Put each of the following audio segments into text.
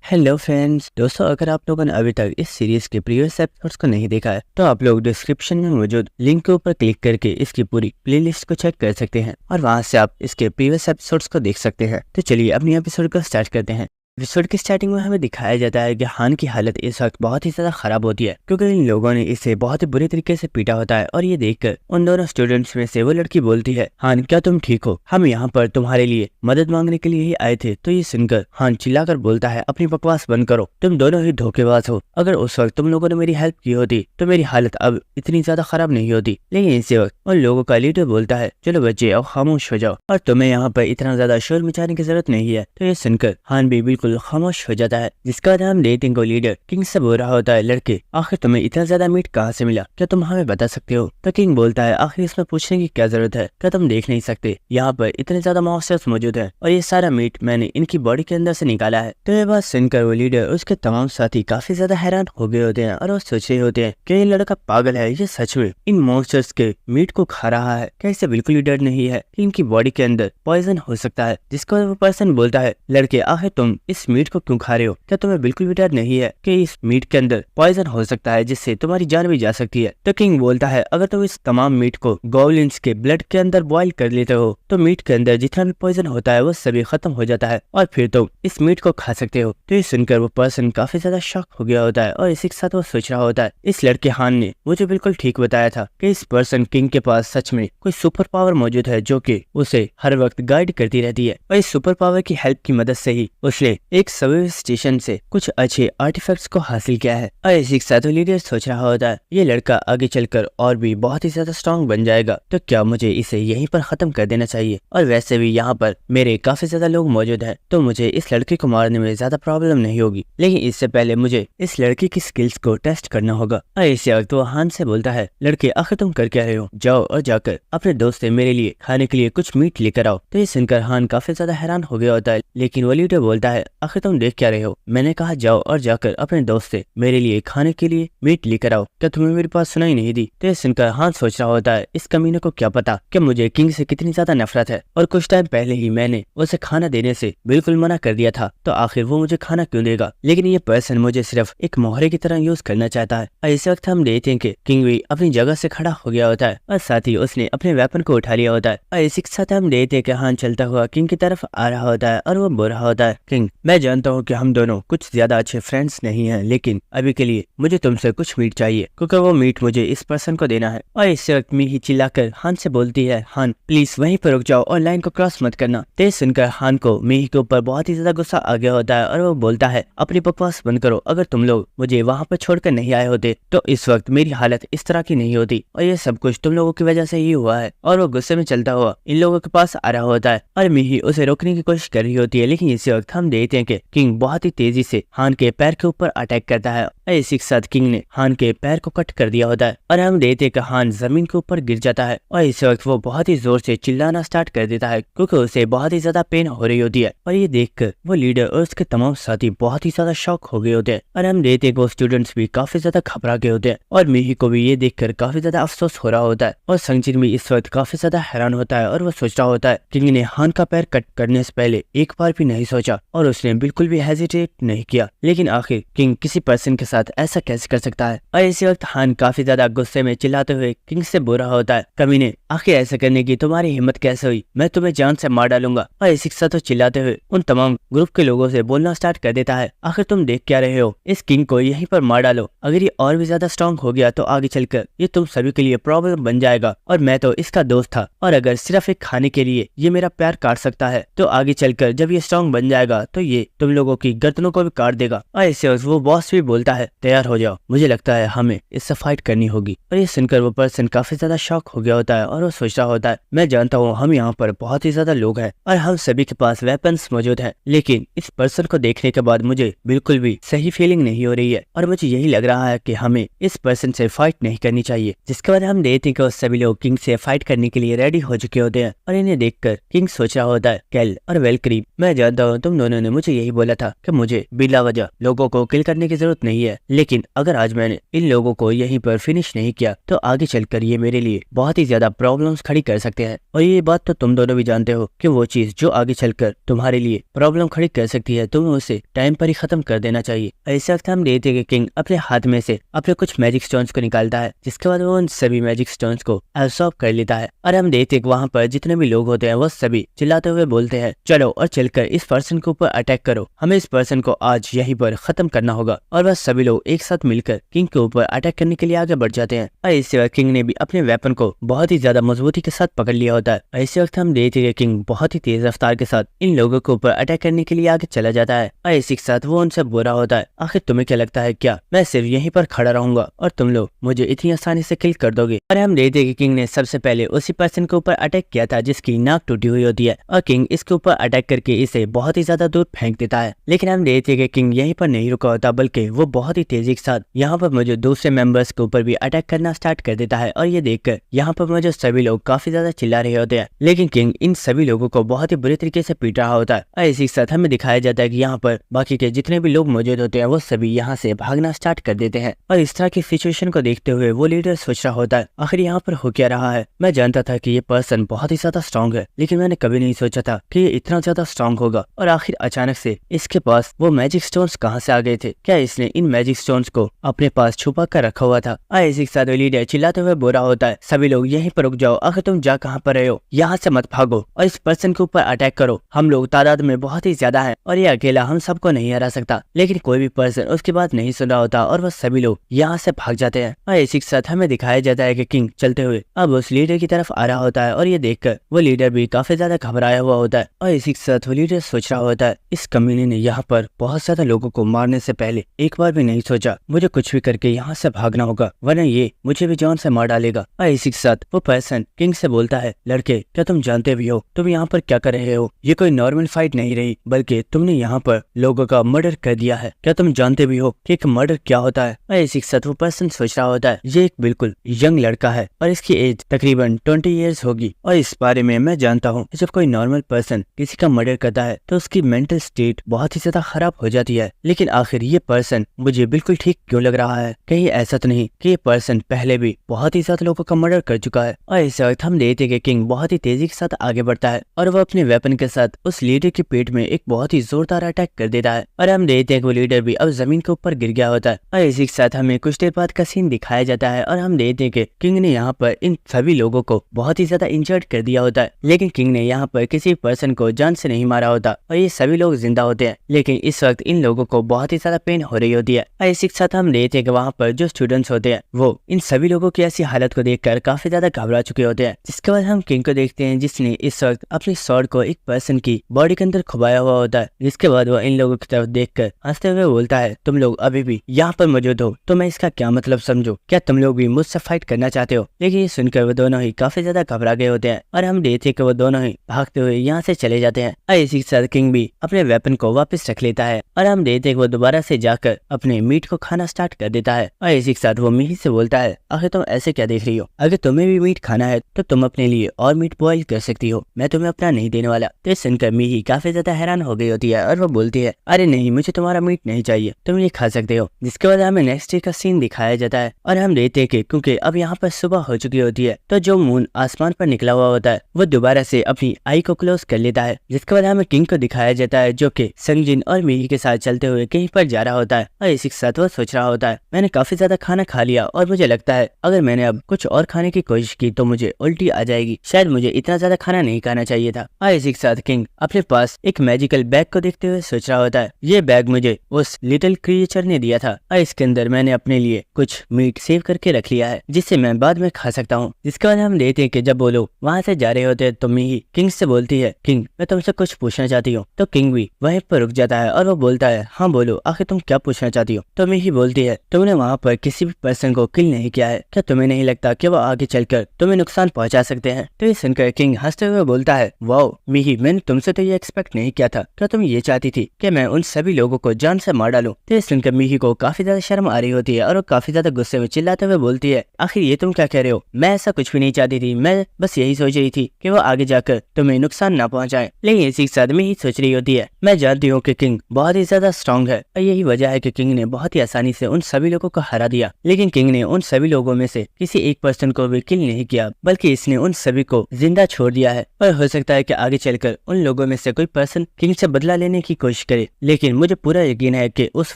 Hello friends दोस्तों, अगर आप लोगों ने अभी तक इस सीरीज के प्रीवियस एपिसोड्स को नहीं देखा है तो आप लोग डिस्क्रिप्शन में मौजूद लिंक के ऊपर क्लिक करके इसकी पूरी प्लेलिस्ट को चेक कर सकते हैं और वहां से आप इसके प्रीवियस एपिसोड्स को देख सकते हैं। तो चलिए अपनी एपिसोड को स्टार्ट करते हैं। एपिसोड की स्टार्टिंग में हमें दिखाया जाता है कि हान की हालत इस वक्त बहुत ही ज्यादा खराब होती है क्योंकि इन लोगों ने इसे बहुत ही बुरी तरीके से पीटा होता है। और ये देखकर उन दोनों स्टूडेंट्स में से वो लड़की बोलती है, हान क्या तुम ठीक हो? हम यहाँ पर तुम्हारे लिए मदद मांगने के लिए ही आए थे। तो ये सुनकर हान चिल्लाकर बोलता है, अपनी बकवास बंद करो, तुम दोनों ही धोखेबाज हो। अगर उस वक्त तुम लोगों ने मेरी हेल्प की होती तो मेरी हालत अब इतनी ज्यादा खराब नहीं होती। लेकिन इसी वक्त उन लोगों का लीडर बोलता है, चलो बच्चे अब खामोश हो जाओ और तुम्हें यहाँ पर इतना ज्यादा शोर मचाने की जरूरत नहीं है। तो ये सुनकर हान भी बिल्कुल खामोश हो जाता है, जिसका नाम डेटिंग को लीडर किंग से बोल रहा होता है, लड़के आखिर तुम्हें इतना ज्यादा मीट कहाँ से मिला, क्या तुम हमें बता सकते हो? तो किंग बोलता है, आखिर इसमें पूछने की क्या जरूरत है, क्या तुम देख नहीं सकते यहाँ पर इतने ज्यादा मॉन्स्टर्स मौजूद है और ये सारा मीट मैंने इनकी बॉडी के अंदर से निकाला है। तो ये बात सुनकर वो लीडर उसके तमाम साथी काफी ज्यादा हैरान हो गए होते हैं और वो सोच रहे होते हैं कि ये लड़का पागल है, ये सच में इन मॉन्स्टर्स के मीट को खा रहा है। क्या इसे बिल्कुल भी डर नहीं है कि इनकी बॉडी के अंदर पॉइजन हो सकता है? जिसको वो पर्सन बोलता है, लड़के आखिर तुम इस मीट को क्यों खा रहे हो? क्या तुम्हें बिल्कुल भी डर नहीं है कि इस मीट के अंदर पॉइजन हो सकता है जिससे तुम्हारी जान भी जा सकती है? तो किंग बोलता है, अगर तुम इस तमाम मीट को गॉब्लिन्स के ब्लड के अंदर बॉइल कर लेते हो तो मीट के अंदर जितना भी पॉइजन होता है वो सभी खत्म हो जाता है और फिर तुम इस मीट को खा सकते हो। तो ये सुनकर वो पर्सन काफी ज्यादा शॉक हो गया होता है और इसी के साथ वो सोच रहा होता है, इस लड़के हान ने मुझे बिल्कुल ठीक बताया था कि इस पर्सन किंग के पास सच में कोई सुपर पावर मौजूद है जो कि उसे हर वक्त गाइड करती रहती है। और इस सुपर पावर की हेल्प की मदद से ही उसने एक सर्वे स्टेशन से कुछ अच्छे आर्टिफैक्ट्स को हासिल किया है। और इसी के साथ वो लीडर सोच रहा होता है, ये लड़का आगे चलकर और भी बहुत ही ज्यादा स्ट्रॉन्ग बन जाएगा, तो क्या मुझे इसे यहीं पर खत्म कर देना चाहिए? और वैसे भी यहाँ पर मेरे काफी ज्यादा लोग मौजूद हैं तो मुझे इस लड़के को मारने में ज्यादा प्रॉब्लम नहीं होगी। लेकिन इससे पहले मुझे इस लड़की की स्किल्स को टेस्ट करना होगा। और इसी वक्त वो हान से बोलता है, लड़के आखिर तुम कर क्या रहे हो? जाओ और जाकर अपने दोस्त से मेरे लिए खाने के लिए कुछ मीट लेकर आओ। तो ये सुनकर हान काफी ज्यादा हैरान हो गया होता है, लेकिन वो लीडर बोलता है, आखिर तुम देख क्या रहे हो? मैंने कहा जाओ और जाकर अपने दोस्त से मेरे लिए खाने के लिए मीट लेकर आओ, क्या तुम्हें मेरी बात सुनाई नहीं दी? तो ये सुनकर हान सोच रहा होता है, इस कमीने को क्या पता कि मुझे किंग से कितनी ज्यादा नफरत है और कुछ टाइम पहले ही मैंने उसे खाना देने से बिल्कुल मना कर दिया था, तो आखिर वो मुझे खाना क्यों देगा? लेकिन ये पर्सन मुझे सिर्फ एक मोहरे की तरह यूज करना चाहता है। और इस वक्त हम देखते हैं कि किंग भी अपनी जगह से खड़ा हो गया होता है और साथ ही उसने अपने वेपन को उठा लिया होता है। और इसी के साथ हम देखते हैं कि हान चलता हुआ किंग की तरफ आ रहा होता है और वो बोल रहा होता है, किंग मैं जानता हूँ कि हम दोनों कुछ ज्यादा अच्छे फ्रेंड्स नहीं हैं, लेकिन अभी के लिए मुझे तुमसे कुछ मीट चाहिए क्योंकि वो मीट मुझे इस पर्सन को देना है। और इस वक्त मीही चिल्लाकर हान से बोलती है, हान प्लीज वहीं पर रुक जाओ और लाइन को क्रॉस मत करना। तेज सुनकर हान को मीही के ऊपर बहुत ही ज्यादा गुस्सा आ गया होता है और वो बोलता है, अपनी बकवास बंद करो, अगर तुम लोग मुझे वहाँ पर छोड़कर नहीं आए होते तो इस वक्त मेरी हालत इस तरह की नहीं होती और ये सब कुछ तुम लोगों की वजह से ही हुआ है। और वो गुस्से में चलता हुआ इन लोगों के पास आ रहा होता है और मीही उसे रोकने की कोशिश कर रही होती है। लेकिन इसी वक्त हम देखते हैं कि किंग बहुत ही तेजी से हान के पैर के ऊपर अटैक करता है और इसी के साथ किंग ने हान के पैर को कट कर दिया होता है और हम देखते हैं कि हान जमीन के ऊपर गिर जाता है और इस वक्त वो बहुत ही जोर से चिल्लाना स्टार्ट कर देता है क्योंकि उसे बहुत ही ज्यादा पेन हो रही होती है। और ये देखकर वो लीडर और उसके तमाम साथी बहुत ही ज्यादा शॉक हो गए होते हैं और हम देखते हैं कि वो स्टूडेंट्स भी काफी ज्यादा घबरा गए होते हैं और मीही को भी ये देखकर काफी ज्यादा अफसोस हो रहा होता है। और संगजिन भी इस वक्त काफी ज्यादा हैरान होता है और वो सोच रहा होता है, किंग ने हान का पैर कट करने से पहले एक बार भी नहीं सोचा और उसने बिल्कुल भी हेजिटेट नहीं किया, लेकिन आखिर किंग किसी पर्सन के साथ ऐसा कैसे कर सकता है? और इसी वक्त हान काफी ज्यादा गुस्से में चिल्लाते हुए किंग से बोल रहा होता है, कमीने आखिर ऐसा करने की तुम्हारी हिम्मत कैसे हुई? मैं तुम्हें जान से मार डालूंगा। और इसी के साथ तो चिल्लाते हुए उन तमाम ग्रुप के लोगों से बोलना स्टार्ट कर देता है, आखिर तुम देख क्या रहे हो? इस किंग को यहीं पर मार डालो, अगर ये और भी ज्यादा स्ट्रॉन्ग हो गया तो आगे चलकर ये तुम सभी के लिए प्रॉब्लम बन जाएगा और मैं तो इसका दोस्त था और अगर सिर्फ एक खाने के लिए ये मेरा पैर काट सकता है तो आगे चलकर जब ये स्ट्रॉन्ग बन जाएगा तो ये तुम लोगों की गर्दनों को भी काट देगा। और इससे वो बॉस भी बोलता है, तैयार हो जाओ, मुझे लगता है हमें इससे फाइट करनी होगी। और ये सुनकर वो पर्सन काफी ज्यादा शॉक हो गया होता है और वो सोच रहा होता है, मैं जानता हूँ हम यहाँ पर बहुत ही ज्यादा लोग हैं और हम सभी के पास वेपन्स मौजूद है, लेकिन इस पर्सन को देखने के बाद मुझे बिल्कुल भी सही फीलिंग नहीं हो रही है और मुझे यही लग रहा है कि हमें इस पर्सन से फाइट नहीं करनी चाहिए। जिसके बाद हम देखते हैं कि सभी लोग किंग से फाइट करने के लिए रेडी हो चुके होते हैं और इन्हें देखकर किंग सोच रहा होता है, कैल और वेलक्रीम मैं जानता हूँ तुम दोनों ने मुझे यही बोला था कि मुझे बिला वजह लोगों को किल करने की जरूरत नहीं है, है, लेकिन अगर आज मैंने इन लोगों को यहीं पर फिनिश नहीं किया तो आगे चलकर ये मेरे लिए बहुत ही ज्यादा प्रॉब्लम्स खड़ी कर सकते हैं। और ये बात तो तुम दोनों भी जानते हो कि वो चीज जो आगे चलकर तुम्हारे लिए प्रॉब्लम खड़ी कर सकती है तुम्हें उसे टाइम पर ही खत्म कर देना चाहिए। इस वक्त हम देखते हैं कि किंग अपने हाथ में से अपने कुछ मैजिक स्टोन्स को निकालता है, जिसके बाद वो उन सभी मैजिक स्टोन्स को एब्सॉर्ब कर लेता है। और हम देखते हैं कि वहाँ पर जितने भी लोग होते हैं वो सभी चिल्लाते हुए बोलते हैं, चलो और चलकर इस पर्सन के ऊपर अटैक करो, हमें इस पर्सन को आज यहीं पर खत्म करना होगा। और वह सभी लोग एक साथ मिलकर किंग के ऊपर अटैक करने के लिए आगे बढ़ जाते हैं। और इसी वक्त किंग ने भी अपने वेपन को बहुत ही ज्यादा मजबूती के साथ पकड़ लिया होता है। और इसी वक्त हम देखते हैं किंग बहुत ही तेज रफ्तार के साथ इन लोगों के ऊपर अटैक करने के लिए आगे चला जाता है। और इसी के साथ वो उनसे बुरा होता है, आखिर तुम्हें क्या लगता है क्या मैं सिर्फ यहीं पर खड़ा रहूंगा और तुम लोग मुझे इतनी आसानी से किल कर दोगे? और हम देखते हैं कि किंग ने सबसे पहले उसी पर्सन के ऊपर अटैक किया था जिसकी नाक टूटी हुई होती है, और किंग इसके ऊपर अटैक करके इसे बहुत ही ज्यादा दूर फेंक देता है। लेकिन हम देखते हैं कि किंग यहीं पर नहीं रुका होता, बल्कि वो बहुत ही तेजी के साथ यहाँ पर मुझे दूसरे मेंबर्स के ऊपर भी अटैक करना स्टार्ट कर देता है। और ये देखकर यहाँ पर मुझे सभी लोग काफी ज्यादा चिल्ला रहे होते हैं, लेकिन किंग इन सभी लोगों को बहुत ही बुरी तरीके से पीट रहा होता है। और इसी के साथ हमें दिखाया जाता है कि यहाँ पर बाकी के जितने भी लोग मौजूद होते हैं वो सभी यहाँ से भागना स्टार्ट कर देते हैं। और इस तरह की सिचुएशन को देखते हुए वो लीडर सोच रहा होता है, आखिर यहाँ पर हो क्या रहा है? मैं जानता था कि ये पर्सन बहुत ही ज्यादा स्ट्रॉन्ग है, लेकिन मैंने कभी नहीं सोचा था कि ये इतना ज्यादा स्ट्रॉन्ग होगा। और आखिर अचानक से इसके पास वो मैजिक स्टोन्स कहाँ से आ गए थे? क्या इसने इन मैजिक स्टोन्स को अपने पास छुपा कर रखा हुआ था? इसी के साथ लीडर चिल्लाते हुए बोल रहा होता है, सभी लोग यहीं पर रुक जाओ, आखिर तुम जा कहाँ पर रहे हो? यहाँ से मत भागो और इस पर्सन के ऊपर अटैक करो। हम लोग तादाद में बहुत ही ज्यादा है और ये अकेला हम सबको नहीं हरा सकता। लेकिन कोई भी पर्सन उसकी बात नहीं सुन रहा होता और वह सभी लोग यहाँ से भाग जाते हैं। और इसी के साथ हमें दिखाया जाता है कि किंग चलते हुए अब उस लीडर की तरफ आ रहा होता है, और ये देखकर वो लीडर भी काफी ज्यादा घबराया हुआ होता है। और इसी के साथ वो लीडर सोच रहा होता है, इस कमीने ने यहाँ पर बहुत ज्यादा लोगों को मारने से पहले एक बार भी नहीं सोचा मुझे कुछ भी करके यहाँ से भागना होगा, वरना ये मुझे भी जान से मार डालेगा। और इसी के साथ वो पर्सन किंग से बोलता है, लड़के क्या तुम जानते भी हो तुम यहाँ पर क्या कर रहे हो? ये कोई नॉर्मल फाइट नहीं रही, बल्कि तुमने यहाँ पर लोगों का मर्डर कर दिया है। क्या तुम जानते भी हो कि एक मर्डर क्या होता है? और इसी के साथ वो पर्सन सोच रहा होता है, ये एक बिल्कुल यंग लड़का है और इसकी एज तकरीबन 20 ईयर्स होगी, और इस बारे में मैं जानता हूँ जब कोई नॉर्मल पर्सन किसी का मर्डर करता है तो उसकी मेंटल स्टेट बहुत ही ज्यादा खराब हो जाती है। लेकिन आखिर ये पर्सन मुझे बिल्कुल ठीक क्यों लग रहा है? कहीं ऐसा तो नहीं कि ये पर्सन पहले भी बहुत ही ज्यादा लोगों का मर्डर कर चुका है? और इस वक्त हम देखते कि किंग बहुत ही तेजी के साथ आगे बढ़ता है और वो अपने वेपन के साथ उस लीडर के पेट में एक बहुत ही जोरदार अटैक कर देता है। और हम देखते हैं कि वो लीडर भी अब जमीन के ऊपर गिर गया होता है। और इसी के साथ हमें कुछ देर बाद का सीन दिखाया जाता है और हम देखते हैं कि किंग ने यहाँ पर इन सभी लोगों को बहुत ही ज्यादा इंजर्ड कर दिया होता है, लेकिन किंग ने यहाँ पर किसी पर्सन को जान से नहीं मारा होता और ये सभी लोग जिंदा होते हैं। लेकिन इस वक्त इन लोगों को बहुत ही ज्यादा पेन हो रही होती है। और इसी के साथ हम देखते हैं कि वहाँ पर जो स्टूडेंट्स होते हैं वो इन सभी लोगों की ऐसी हालत को देखकर काफी ज्यादा घबरा चुके होते हैं। जिसके बाद हम किंग को देखते हैं जिसने इस वक्त अपनी स्वॉर्ड को एक पर्सन की बॉडी के अंदर खुबाया हुआ होता है। जिसके बाद वो इन लोगों की तरफ देखकर हंसते हुए बोलता है, तुम लोग अभी भी यहाँ पर मौजूद हो तो मैं इसका क्या मतलब समझो? क्या तुम लोग भी मुझसे फाइट करना चाहते हो? लेकिन ये सुनकर वो दोनों ही काफी ज्यादा घबरा गए होते हैं और हम देखते हैं कि वो दोनों ही भागते हुए यहाँ से चले जाते हैं। और इसी के साथ किंग भी अपने वेपन को वापस रख लेता है और हम देखते हैं कि वो दोबारा से जाकर अपने मीट को खाना स्टार्ट कर देता है। और इसी के साथ वो मीही से बोलता है, आखिर तुम ऐसे क्या देख रही हो? अगर तुम्हें भी मीट खाना है तो तुम अपने लिए और मीट बॉईल कर सकती हो, मैं तुम्हें अपना नहीं देने वाला। तो सुनकर मीही काफी ज्यादा हैरान हो गई होती है और वो बोलती है, अरे नहीं, मुझे तुम्हारा मीट नहीं चाहिए, तुम ये खा सकते हो। जिसके बाद हमें नेक्स्ट डे का सीन दिखाया जाता है और हम देखते हैं कि क्योंकि अब यहाँ पर सुबह हो चुकी होती है तो जो मून आसमान पर निकला हुआ होता है वो दोबारा से अपनी आई को क्लोज कर लेता है। जिसके बाद हमें किंग को दिखाया जाता है जो कि संगजिन और मीही के साथ चलते हुए कहीं पर जा रहा होता है। और इसी के साथ वो सोच रहा होता है, मैंने काफी ज्यादा खाना खा लिया और मुझे लगता है अगर मैंने अब कुछ और खाने की कोशिश की तो मुझे उल्टी आ जाएगी, शायद मुझे इतना ज्यादा खाना नहीं खाना चाहिए था। और इसी के साथ किंग अपने पास एक मैजिकल बैग को देखते हुए सोच रहा होता है, ये बैग मुझे उस लिटिल क्रिएचर ने दिया था और इसके अंदर मैंने अपने लिए कुछ मीट सेव करके रख लिया है जिससे मैं बाद में खा सकता हूँ। जिसके बाद हम देखते हैं कि जब वो लोग वहाँ से जा रहे होते हैं तो मीही किंग से बोलती है, किंग मैं तुमसे कुछ पूछना चाहती हूँ। तो किंग भी वहीं पर रुक जाता है और वो बोलता है, हाँ बोलो, आखिर तुम क्या पूछना चाहती हो? तो मीही बोलती है, तुमने वहाँ पर किसी भी पर्सन को किल नहीं किया है, क्या तुम्हें नहीं लगता कि वो आगे चलकर तुम्हें नुकसान पहुँचा सकते हैं? तो ये सुनकर किंग हंसते हुए बोलता है, वाओ मीही, मैंने तुमसे तो ये एक्सपेक्ट नहीं किया था, क्या तुम ये चाहती थी कि मैं उन सभी लोगों को जान से मार डालूं? तो ये सुनकर मीही को काफी ज्यादा शर्म आ रही होती है और वो काफी ज्यादा गुस्से में चिल्लाते हुए बोलती है, आखिर ये तुम क्या कह रहे हो? मैं ऐसा कुछ भी नहीं चाहती थी, मैं बस यही सोच रही थी कि वो आगे जाकर तुम्हें नुकसान ना पहुंचाए। लेकिन इसी के साथ में ही सोच रही होती है, मैं जानती हूँ कि किंग बहुत ही ज्यादा स्ट्रॉन्ग है और यही वजह है कि किंग ने बहुत ही आसानी से उन सभी लोगों को हरा दिया, लेकिन किंग ने उन सभी लोगों में से किसी एक पर्सन को भी किल नहीं किया, बल्कि इसने उन सभी को जिंदा छोड़ दिया है। और हो सकता है कि आगे चलकर उन लोगों में से कोई पर्सन किंग से बदला लेने की कोशिश करे, लेकिन मुझे पूरा यकीन है कि उस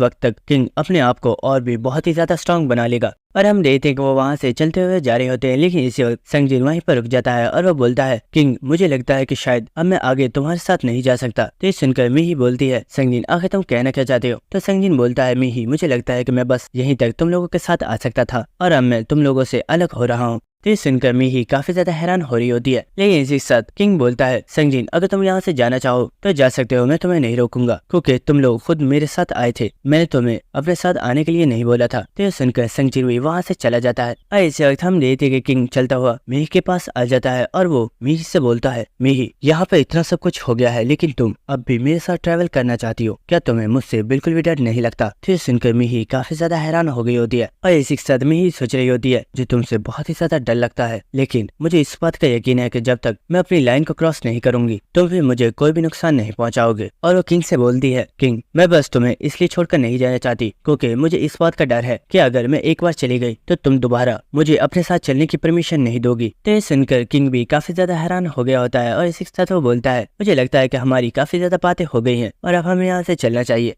वक्त तक किंग अपने आप को और भी बहुत ही ज्यादा स्ट्रॉन्ग बना लेगा। और हम देखते हैं कि वो वहाँ से चलते हुए जा रहे होते हैं, लेकिन इसी वक्त संगजिन वहीं पर रुक जाता है और वो बोलता है, किंग मुझे लगता है कि शायद अब मैं आगे तुम्हारे साथ नहीं जा सकता। तो ये सुनकर मीही बोलती है, संगजिन आखिर तुम कहना क्या चाहते हो? तो संगजिन बोलता है, मीही मुझे लगता है कि मैं बस यहीं तक तुम लोगों के साथ आ सकता था और अब मैं तुम लोगों से अलग हो रहा हूँ। तो ये सुनकर मीही काफी ज्यादा हैरान हो रही होती है, लेकिन इसी साथ किंग बोलता है, संगजिन अगर तुम यहाँ से जाना चाहो तो जा सकते हो, मैं तुम्हें नहीं रोकूंगा क्योंकि तुम लोग खुद मेरे साथ आए थे, मैंने तुम्हें अपने साथ आने के लिए नहीं बोला था। तो ये सुनकर संगजिन भी वहाँ से चला जाता है। और इसी वक्त हम देखते हैं कि किंग चलता हुआ मीही के पास आ जाता है और वो मीही से बोलता है, मीही यहाँ पे इतना सब कुछ हो गया है, लेकिन तुम अब भी मेरे साथ ट्रैवल करना चाहती हो, क्या तुम्हें मुझसे बिल्कुल भी डर नहीं लगता? तो ये सुनकर मीही काफी ज्यादा हैरान हो गई होती है और इसी के साथ मीही सोच रही होती है, जो तुमसे बहुत ही ज्यादा डर लगता है, लेकिन मुझे इस बात का यकीन है कि जब तक मैं अपनी लाइन को क्रॉस नहीं करूंगी तुम भी मुझे कोई भी नुकसान नहीं पहुंचाओगे। और वो किंग से बोलती है, किंग मैं बस तुम्हें इसलिए छोड़कर नहीं जाना चाहती क्योंकि मुझे इस बात का डर है कि अगर मैं एक बार चली गई तो तुम दोबारा मुझे अपने साथ चलने की परमिशन नहीं दोगी। तो ये सुनकर किंग भी काफी ज्यादा हैरान हो गया होता है और इसी के साथ वो बोलता है, मुझे लगता है कि हमारी काफी ज्यादा बातें हो गई हैं और अब हमें यहाँ से चलना चाहिए।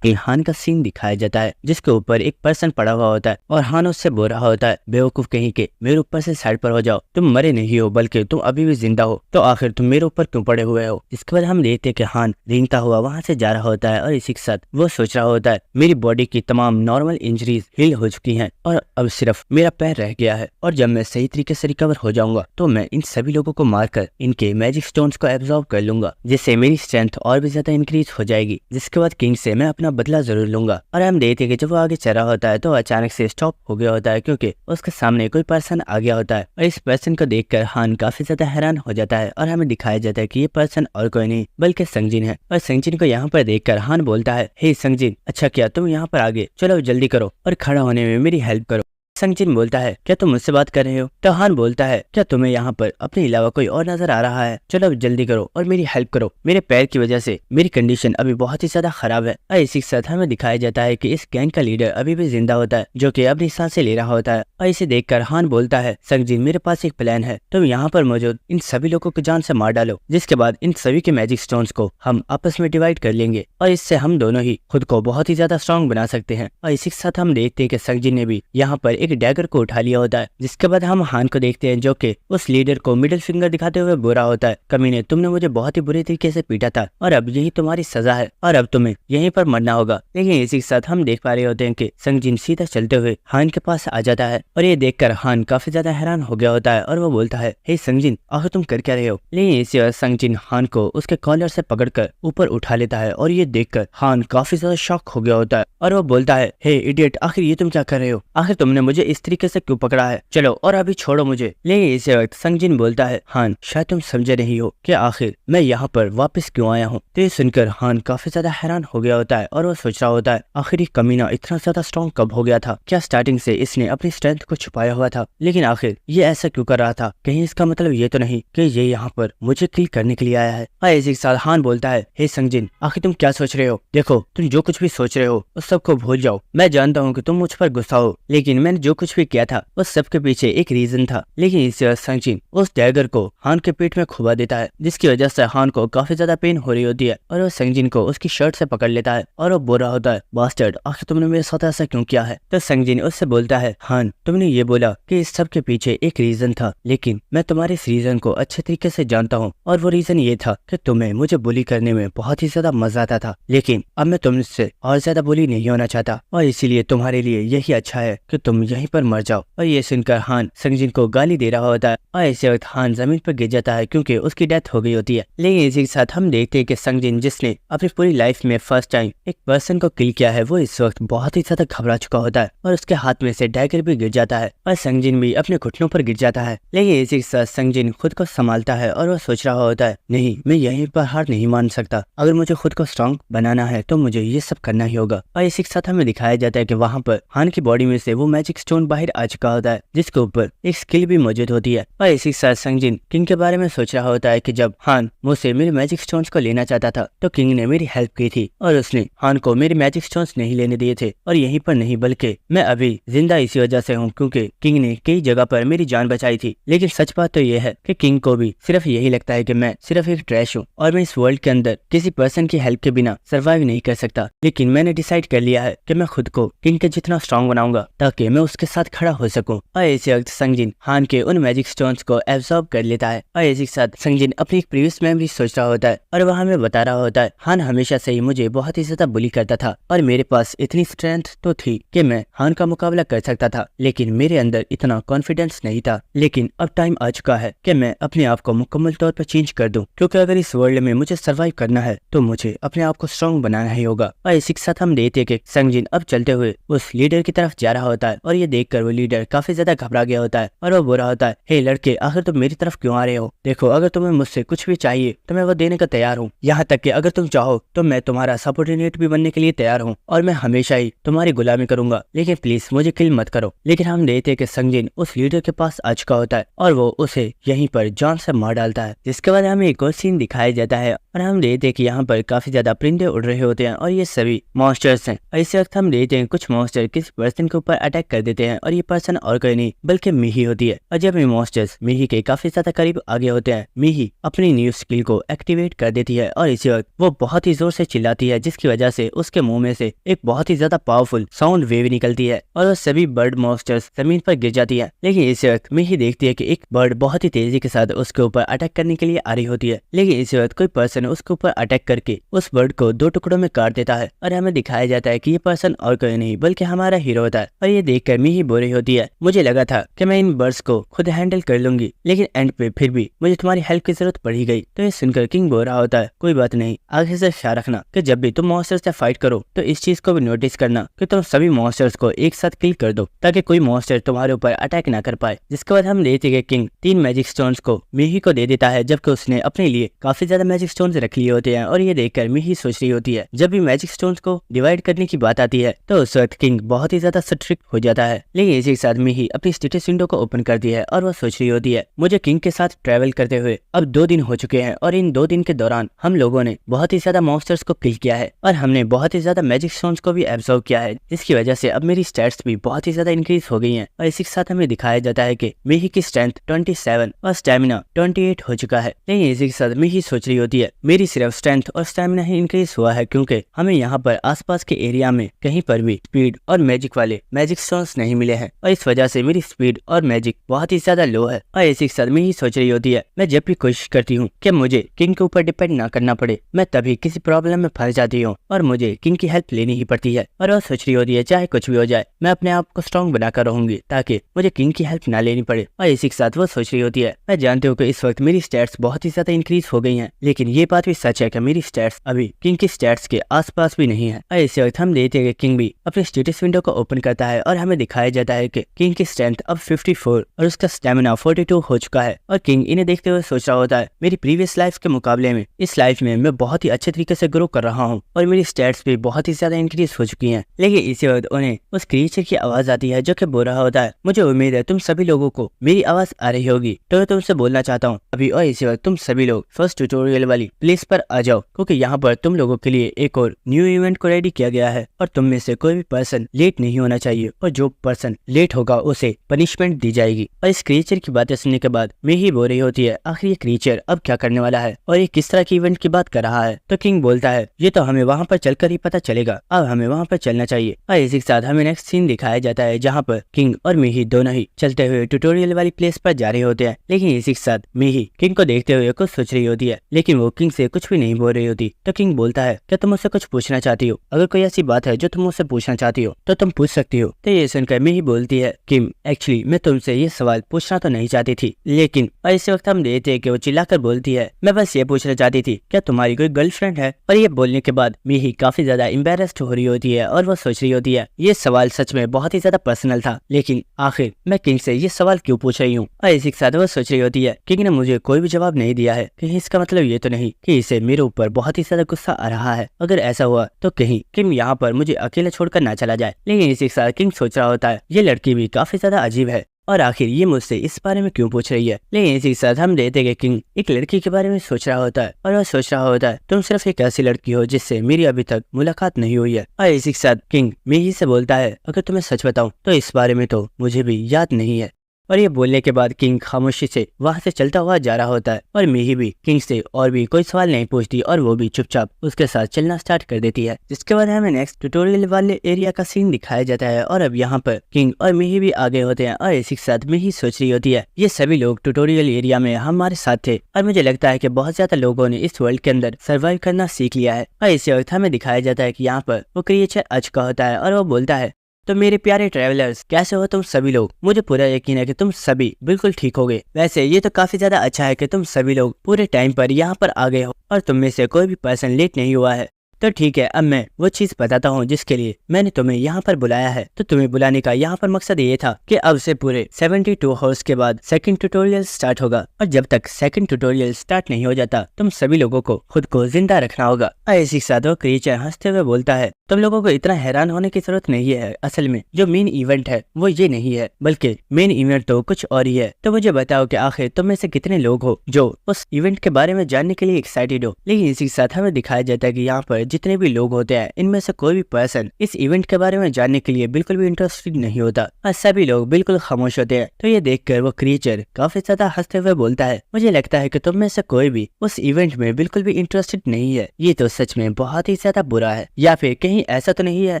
हान का सीन दिखाया जाता है जिसके ऊपर एक पर्सन पड़ा हुआ होता है और हान उससे बोल रहा होता है, बेवकूफ कहीं के, मेरे ऊपर से साइड पर हो जाओ, तुम मरे नहीं हो बल्कि तुम अभी भी जिंदा हो, तो आखिर तुम मेरे ऊपर क्यों पड़े हुए हो? इसके बाद हम देखते हैं कि हान रेंगता हुआ वहाँ से जा रहा होता है और इसी के साथ वो सोच रहा होता है, मेरी बॉडी की तमाम नॉर्मल इंजरीज हील हो चुकी हैं और अब सिर्फ मेरा पैर रह गया है और जब मैं सही तरीके से रिकवर हो जाऊंगा तो मैं इन सभी लोगों को मारकर इनके मैजिक स्टोन्स को एब्जॉर्ब कर लूंगा, जिससे मेरी स्ट्रेंथ और भी ज्यादा इंक्रीज हो जाएगी। जिसके बाद किंग से मैं अपना बदला जरूर लूंगा। और हम देखते हैं कि जब वो आगे चल रहा होता है तो अचानक से स्टॉप हो गया होता है क्योंकि उसके सामने कोई पर्सन आ गया होता है और इस पर्सन को देखकर हान काफी ज्यादा हैरान हो जाता है और हमें दिखाया जाता है कि ये पर्सन और कोई नहीं बल्कि संगजिन है। और संगजिन को यहाँ पर देखकर हान बोलता है, हे संगजिन अच्छा किया तुम यहाँ पर आ गए, चलो जल्दी करो और खड़ा होने में मेरी हेल्प करो। संगजिन बोलता है, क्या तुम मुझसे बात कर रहे हो? तो हान बोलता है, क्या तुम्हें यहाँ पर अपने अलावा कोई और नजर आ रहा है? चलो अब जल्दी करो और मेरी हेल्प करो, मेरे पैर की वजह से मेरी कंडीशन अभी बहुत ही ज्यादा खराब है। और इसी के साथ हमें दिखाया जाता है कि इस गैंग का लीडर अभी भी जिंदा होता है जो कि अपनी सांसें ले रहा होता है। और इसे देखकर हान बोलता है, संगजिन मेरे पास एक प्लान है, तुम यहाँ पर मौजूद इन सभी लोगों को जान से मार डालो, जिसके बाद इन सभी के मैजिक स्टोन्स को हम आपस में डिवाइड कर लेंगे और इससे हम दोनों ही खुद को बहुत ही ज्यादा स्ट्रॉन्ग बना सकते हैं। और इसी के साथ हम देखते हैं कि संगजिन ने भी यहाँ पर एक डैगर को उठा लिया होता है। जिसके बाद हम हान को देखते हैं जो कि उस लीडर को मिडिल फिंगर दिखाते हुए बुरा होता है, कमीने तुमने मुझे बहुत ही बुरे तरीके से पीटा था और अब यही तुम्हारी सजा है और अब तुम्हें यहीं पर मरना होगा। लेकिन इसी के साथ हम देख पा रहे होते हैं कि संगजिन सीधा चलते हुए हान के पास आ जाता है और ये देखकर हान काफी ज्यादा हैरान हो गया होता है और वो बोलता है, हे संगजिन आखिर तुम कर क्या रहे हो? लेकिन इसी वक्त संगजिन हान को उसके कॉलर से पकड़कर ऊपर उठा लेता है और ये देखकर हान काफी ज्यादा शॉक हो गया होता है और वो बोलता है, हे इडियट आखिर ये तुम क्या कर रहे हो? आखिर तुमने मुझे इस तरीके से क्यों पकड़ा है? चलो और अभी छोड़ो मुझे। लेकिन इसी वक्त संगजिन बोलता है, हान शायद तुम समझे नहीं हो कि आखिर मैं यहाँ पर वापस क्यों आया हूँ। तो ये सुनकर हान काफी ज्यादा हैरान हो गया होता है और वो सोच रहा होता है, आखिर ये कमीना इतना ज्यादा स्ट्रॉन्ग कब हो गया था? क्या स्टार्टिंग से इसने अपनी स्ट्रेंथ को छुपाया हुआ था? लेकिन आखिर ये ऐसा क्यों कर रहा था? कहीं इसका मतलब ये तो नहीं कि ये यहाँ पर मुझे किल करने के लिए आया है। और इसी के साथ हान बोलता है, हे संगजिन आखिर तुम क्या सोच रहे हो? देखो तुम जो कुछ भी सोच रहे हो उस सबको भूल जाओ। मैं जानता हूँ कि तुम मुझ पर गुस्सा हो, लेकिन मैंने जो कुछ भी किया था उस सब के पीछे एक रीजन था। लेकिन इस संगजिन उस डैगर को हान के पेट में खुबा देता है, जिसकी वजह से हान को काफी ज्यादा पेन हो रही होती है और वो संगजिन को उसकी शर्ट से पकड़ लेता है और वो बोल रहा होता है, बास्टर्ड आखिर तुमने मेरे साथ ऐसा क्यों किया है? तो संगजिन उससे बोलता है, हान तुमने ये बोला कि इस सब के पीछे एक रीजन था, लेकिन मैं तुम्हारे इस रीजन को अच्छे तरीके से जानता हूँ और वो रीजन ये था कि तुम्हें मुझे बुली करने में बहुत ही ज्यादा मजा आता था, लेकिन अब मैं तुमसे और ज्यादा बुली नहीं होना चाहता और इसीलिए तुम्हारे लिए यही अच्छा है कि तुम यहीं पर मर जाओ। और ये सुनकर हान संगजिन को गाली दे रहा होता है और इसी वक्त हान जमीन पर गिर जाता है क्योंकि उसकी डेथ हो गई होती है। लेकिन इसी के साथ हम देखते हैं कि संगजिन जिसने अपनी पूरी लाइफ में फर्स्ट टाइम एक पर्सन को किल किया है वो इस वक्त बहुत ही ज्यादा घबरा चुका होता है और उसके हाथ में से डैगर भी गिर जाता है और संगजिन भी अपने घुटनों पर गिर जाता है। लेकिन इसी के साथ संगजिन खुद को संभालता है और वो सोच रहा होता है, नहीं मैं यहीं पर हार नहीं मान सकता, अगर मुझे खुद को स्ट्रॉन्ग बनाना है तो मुझे ये सब करना ही होगा। और इसी के साथ हमें दिखाया जाता है कि वहाँ पर हान की बॉडी में से वो मैजिक स्टोन बाहर आ चुका होता है जिसके ऊपर एक स्किल भी मौजूद होती है। और इसी के साथ संगजिन किंग के बारे में सोच रहा होता है कि जब हान मुझसे मेरे मैजिक स्टोन्स को लेना चाहता था तो किंग ने मेरी हेल्प की थी और उसने हान को मेरे मैजिक स्टोन्स नहीं लेने दिए थे। और यहीं पर नहीं बल्कि मैं अभी जिंदा इसी वजह से हूँ क्योंकि किंग ने कई जगह पर मेरी जान बचाई थी। लेकिन सच बात तो यह है कि किंग को भी सिर्फ यही लगता है कि मैं सिर्फ एक ट्रैश हूँ और मैं इस वर्ल्ड के अंदर किसी पर्सन की हेल्प के बिना सर्वाइव नहीं कर सकता। लेकिन मैंने डिसाइड कर लिया है कि मैं खुद को किंग के जितना स्ट्रॉन्ग बनाऊंगा ताकि मैं उसके साथ खड़ा हो सकूं। और इसी वक्त संगजिन हान के उन मैजिक स्टोन्स को एब्जॉर्ब कर लेता है। और इसी के साथ संगजिन अपनी एक प्रीवियस मेमोरी सोच रहा होता है और वह हमें बता रहा होता है हान हमेशा से ही मुझे बहुत ही ज्यादा बुली करता था और मेरे पास इतनी स्ट्रेंथ तो थी कि मैं हान का मुकाबला कर सकता था, लेकिन मेरे अंदर इतना कॉन्फिडेंस नहीं था। लेकिन अब टाइम आ चुका है कि मैं अपने आप को मुकम्मल तौर पर चेंज कर दूं, क्योंकि अगर इस वर्ल्ड में मुझे सर्वाइव करना है तो मुझे अपने आप को स्ट्रॉन्ग बनाना ही होगा। और इसी के साथ हम देखते हैं कि संगजिन अब चलते हुए उस लीडर की तरफ जा रहा होता है और ये देखकर वो लीडर काफी ज्यादा घबरा गया होता है और वो बोल रहा होता है, हे लड़के, आखिर तुम मेरी तरफ क्यों आ रहे हो? देखो, अगर तुम्हें मुझसे कुछ भी चाहिए तो मैं वो देने का तैयार हूँ, यहाँ तक कि अगर तुम चाहो तो मैं तुम्हारा सबऑर्डिनेट भी बनने के लिए तैयार हूँ और मैं हमेशा ही तुम्हारी गुलामी करूंगा, लेकिन प्लीज मुझे किल मत करो। लेकिन हम देखते हैं कि संगजिन उस लीडर के पास आ चुका होता है और वो उसे यहीं पर जान से मार डालता है। जिसके बाद हमें एक और सीन दिखाया जाता है और हम देखते हैं कि यहाँ पर काफी ज्यादा परिंदे उड़ रहे होते हैं और ये सभी मॉन्स्टर्स हैं। और इस वक्त हम देखते हैं कुछ मॉन्स्टर किसी पर्सन के ऊपर अटैक कर देते हैं और ये पर्सन और कोई नहीं बल्कि मीही होती है। और जब ये मॉन्स्टर्स मीही के काफी ज्यादा करीब आगे होते हैं, मीही अपनी न्यू स्किल को एक्टिवेट कर देती है और इसी वक्त वो बहुत ही जोर से चिल्लाती है जिसकी वजह से उसके मुंह में से एक बहुत ही ज्यादा पावरफुल साउंड वेव निकलती है और वो सभी बर्ड मॉन्स्टर्स जमीन पर गिर जाती है। लेकिन इसी वक्त मीही देखती है कि एक बर्ड बहुत ही तेजी के साथ उसके ऊपर अटैक करने के लिए आ रही होती है। लेकिन इसी वक्त कोई पर्सन उसके ऊपर अटैक करके उस बर्ड को 2 टुकड़ों में काट देता है और हमें दिखाया जाता है कि ये पर्सन और कोई नहीं बल्कि हमारा हीरो होता है। और ये देखकर मीही बोल रही होती है, मुझे लगा था कि मैं इन बर्ड्स को खुद हैंडल कर लूंगी, लेकिन एंड पे फिर भी मुझे तुम्हारी हेल्प की जरूरत पड़ ही गई। तो ये सुनकर किंग बोल रहा होता है, कोई बात नहीं, आगे से ख्याल रखना कि जब भी तुम मॉन्स्टर से फाइट करो तो इस चीज को भी नोटिस करना कि तुम सभी मॉन्स्टर्स को एक साथ किल कर दो ताकि कोई मॉन्स्टर तुम्हारे ऊपर अटैक ना कर पाए। जिसके बाद हम देखते हैं किंग 3 मैजिक स्टोन्स को मीही को दे देता है, जबकि उसने अपने लिए काफी ज्यादा मैजिक स्टोन्स रख लिए होते हैं। और ये देखकर मीही सोच रही होती है, जब भी मैजिक स्टोन्स को डिवाइड करने की बात आती है तो उस वक्त किंग बहुत ही ज्यादा स्ट्रिक्ट हो जाता है। लेकिन इसी के साथ मीही अपनी स्टेटस विंडो को ओपन करती है और वो सोच रही होती है, मुझे किंग के साथ ट्रेवल करते हुए अब 2 दिन हो चुके हैं और इन 2 दिन के दौरान हम लोगों ने बहुत ही ज्यादा मॉन्स्टर्स को किल किया है और हमने बहुत ही ज्यादा मैजिक स्टोन्स को भी एब्जॉर्व किया है, जिसकी वजह से अब मेरी स्टैट्स भी बहुत ही ज्यादा इंक्रीज हो गई हैं। और इसी के साथ हमें दिखाया जाता है कि मीही की स्ट्रेंथ 27 और स्टैमिना 28 हो चुका है। लेकिन इसी के साथ मीही सोच रही होती है, मेरी सिर्फ स्ट्रेंथ और स्टैमिना ही इंक्रीज हुआ है क्योंकि हमें यहाँ पर आसपास के एरिया में कहीं पर भी स्पीड और मैजिक वाले मैजिक स्टोन्स नहीं मिले हैं और इस वजह से मेरी स्पीड और मैजिक बहुत ही ज्यादा लो है। और इसी के साथ मीही सोच रही होती है, मैं जब भी कोशिश करती हूँ कि मुझे किंग के ऊपर डिपेंड ना करना पड़े, मैं तभी किसी प्रॉब्लम में फंस जाती हूँ और मुझे किंग की हेल्प लेनी ही पड़ती है। और वो सोच रही होती है, चाहे कुछ भी हो जाए मैं अपने आप को स्ट्रॉन्ग बनाकर रहूंगी ताकि मुझे किंग की हेल्प ना लेनी पड़े। और इसी के साथ वो सोच रही होती है, मैं जानती हूँ कि इस वक्त मेरी स्टैट्स बहुत ही ज्यादा इंक्रीज हो गई हैं, लेकिन ये बात भी सच है कि मेरी स्टैट्स अभी किंग की स्टैट्स के आसपास भी नहीं है। और इसी वक्त हम देखते हैं कि किंग भी अपने स्टेटस विंडो को ओपन करता है और हमें दिखाया जाता है कि किंग की स्ट्रेंथ अब 54 और उसका स्टैमिना 42 हो चुका है। और किंग इन्हें देखते हुए सोच रहा होता है, मेरी प्रीवियस लाइफ के मुकाबले में इस लाइफ में मैं बहुत ही अच्छे तरीके से ग्रो कर रहा हूँ और मेरी स्टैट्स भी बहुत ही ज्यादा इंक्रीज हो चुकी हैं। लेकिन इसी वक्त उन्हें उस क्रिएचर की आवाज आती है जो कि बोल रहा होता है, मुझे उम्मीद है तुम सभी लोगों को मेरी आवाज आ रही होगी, तो मैं तुमसे बोलना चाहता हूँ अभी। और इसी वक्त तुम सभी लोग फर्स्ट ट्यूटोरियल वाली प्लेस पर आ जाओ क्योंकि यहाँ पर तुम लोगों के लिए एक और न्यू इवेंट को रेडी किया गया है और तुम में से कोई भी पर्सन लेट नहीं होना चाहिए और जो पर्सन लेट होगा उसे पनिशमेंट दी जाएगी। और इस क्रिएचर की बातें सुनने के बाद मीही बोल रही होती है, आखिर ये क्रिएचर अब क्या करने वाला है और ये किस तरह की इवेंट की बात कर रहा है। तो किंग बोलता है, ये तो हमें वहाँ पर चलकर ही पता चलेगा, अब हमें वहाँ पर चलना चाहिए। और इसी के साथ हमें नेक्स्ट सीन दिखाया जाता है जहाँ पर किंग और मीही दोनों ही चलते हुए ट्यूटोरियल वाली प्लेस पर जा रहे होते हैं। लेकिन इसी के साथ मीही किंग को देखते हुए कुछ सोच रही होती है, लेकिन वो किंग से कुछ भी नहीं बोल रही होती। तो किंग बोलता है, क्या तुम मुझसे कुछ पूछना चाहती हो? अगर कोई ऐसी बात है जो तुम मुझसे पूछना चाहती हो तो तुम पूछ सकती हो। तो ये सुनकर मीही बोलती है, किंग एक्चुअली मैं तुमसे ये सवाल पूछना तो नहीं चाहती थी, लेकिन। और इस वक्त हम देखते हैं कि वो चिल्लाकर बोलती है, मैं बस ये पूछना चाहती थी क्या तुम्हारी कोई गर्लफ्रेंड है? और ये बोलने के बाद मीही काफी ज्यादा एम्बेरस्ड हो रही होती है और वो सोच रही होती है, ये सवाल सच में बहुत ही ज्यादा पर्सनल था, लेकिन आखिर मैं किंग से ये सवाल क्यों पूछ रही हूँ। और इसी के साथ वो सोच रही होती है, किंग ने मुझे कोई भी जवाब नहीं दिया है, कहीं इसका मतलब ये तो नहीं कि इसे मेरे ऊपर बहुत ही ज्यादा गुस्सा आ रहा है। अगर ऐसा हुआ तो कहीं किंग यहाँ पर मुझे अकेला छोड़कर ना चला जाए। लेकिन इसी के साथ किंग सोच रहा होता है ये लड़की भी काफी ज्यादा अजीब है और आखिर ये मुझसे इस बारे में क्यों पूछ रही है। लेकिन इसी के साथ हम देखते कि किंग एक लड़की के बारे में सोच रहा होता है और वह सोच रहा होता है तुम सिर्फ एक ऐसी लड़की हो जिससे मेरी अभी तक मुलाकात नहीं हुई है। और इसी के साथ किंग मीही से बोलता है अगर तुम्हें सच बताऊं तो इस बारे में तो मुझे भी याद नहीं है। और ये बोलने के बाद किंग खामोशी से वहां से चलता हुआ जा रहा होता है और मीही भी किंग से और भी कोई सवाल नहीं पूछती और वो भी चुपचाप उसके साथ चलना स्टार्ट कर देती है। जिसके बाद हमें नेक्स्ट ट्यूटोरियल वाले एरिया का सीन दिखाया जाता है और अब यहाँ पर किंग और मीही भी आगे होते हैं और इसी के साथ मीही सोच रही होती है ये सभी लोग ट्यूटोरियल एरिया में हमारे साथ थे और मुझे लगता है कि बहुत ज्यादा लोगों ने इस वर्ल्ड के अंदर सर्वाइव करना सीख लिया है। और इसी वक्त हमें दिखाया जाता है कि यहाँ पर वो क्रिएचर आ चुका होता है और वो बोलता है तो मेरे प्यारे ट्रैवलर्स कैसे हो तुम सभी लोग। मुझे पूरा यकीन है कि तुम सभी बिल्कुल ठीक होगे। वैसे ये तो काफी ज्यादा अच्छा है कि तुम सभी लोग पूरे टाइम पर यहाँ पर आ गए हो और तुम में से कोई भी पर्सन लेट नहीं हुआ है। तो ठीक है, अब मैं वो चीज बताता हूँ जिसके लिए मैंने तुम्हें यहाँ पर बुलाया है। तो तुम्हें बुलाने का यहाँ पर मकसद ये था कि अब से पूरे 72 आवर्स के बाद सेकंड ट्यूटोरियल स्टार्ट होगा और जब तक सेकंड ट्यूटोरियल स्टार्ट नहीं हो जाता तुम सभी लोगों को खुद को जिंदा रखना होगा। और इसी के साथ वो क्रिएचर हंसते हुए बोलता है तुम लोगों को इतना हैरान होने की जरूरत नहीं है। असल में जो मेन इवेंट है वो ये नहीं है बल्कि मेन इवेंट तो कुछ और ही है। तो मुझे बताओ कि आखिर तुम में से कितने लोग हो जो उस इवेंट के बारे में जानने के लिए एक्साइटेड हो। लेकिन इसी के साथ हमें दिखाया जाता है कि यहाँ पर जितने भी लोग होते हैं इनमें से कोई भी पर्सन इस इवेंट के बारे में जानने के लिए बिल्कुल भी इंटरेस्टेड नहीं होता और सभी लोग बिल्कुल खामोश होते हैं। तो ये देखकर वो क्रिएचर काफी ज्यादा हंसते हुए बोलता है मुझे लगता है कि तुम में से कोई भी उस इवेंट में बिल्कुल भी इंटरेस्टेड नहीं है। ये तो सच में बहुत ही ज्यादा बुरा है। या फिर कहीं ऐसा तो नहीं है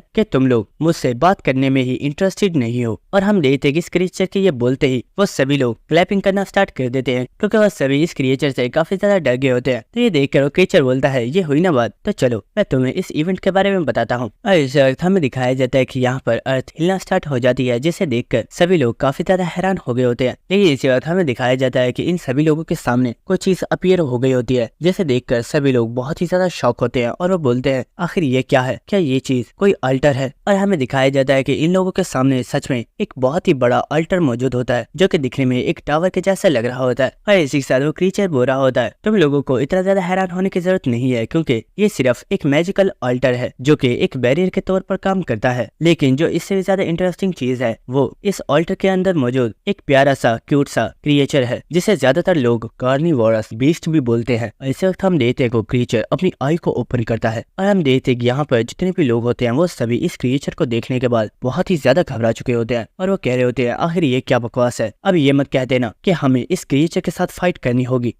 कि तुम लोग मुझसे बात करने में ही इंटरेस्टेड नहीं हो। और हम देखते हैं कि इस क्रिएचर के ये बोलते ही वो सभी लोग क्लैपिंग करना स्टार्ट कर देते हैं क्योंकि वो सभी इस क्रिएचर से काफी ज्यादा डर गए होते हैं। तो ये देखकर वो क्रिएचर बोलता है ये हुई ना बात, तो चलो मैं तुम्हें इस इवेंट के बारे में बताता हूँ। और इस वक्त हमें दिखाया जाता है कि यहाँ पर अर्थ हिलना स्टार्ट हो जाती है जिसे देखकर सभी लोग काफी ज्यादा हैरान हो गए होते हैं। लेकिन इसी वक्त हमें दिखाया जाता है कि इन सभी लोगों के सामने कोई चीज अपीयर हो गई होती है जिसे देखकर सभी लोग बहुत ही ज्यादा शॉक होते हैं और वो बोलते हैं आखिर ये क्या है, क्या ये चीज कोई अल्टर है। और हमें दिखाया जाता है कि इन लोगों के सामने सच में एक बहुत ही बड़ा अल्टर मौजूद होता है जो कि दिखने में एक टावर के जैसा लग रहा होता है। और इसी के साथ वो क्रिएचर बोल रहा होता है तुम लोगों को इतना ज्यादा हैरान होने की जरूरत नहीं है क्योंकि ये सिर्फ एक मैजिकल अल्टर है जो कि एक बैरियर के तौर पर काम करता है। लेकिन जो इससे भी ज्यादा इंटरेस्टिंग चीज है वो इस अल्टर के अंदर मौजूद एक प्यारा सा क्यूट सा क्रिएचर है जिसे ज्यादातर लोग कार्निवोरस बीस्ट भी बोलते हैं। इस वक्त हम देखते हैं कि क्रिएचर अपनी आई को ओपन करता है और हम देखते हैं कि यहाँ पर जितने भी लोग होते हैं वो सभी इस क्रिएचर को देखने के बाद बहुत ही ज्यादा घबरा चुके होते हैं और वो कह रहे होते हैं आखिर ये क्या बकवास है। अब ये मत कहते ना कि हमें इस क्रिएचर के साथ फाइट करनी होगी।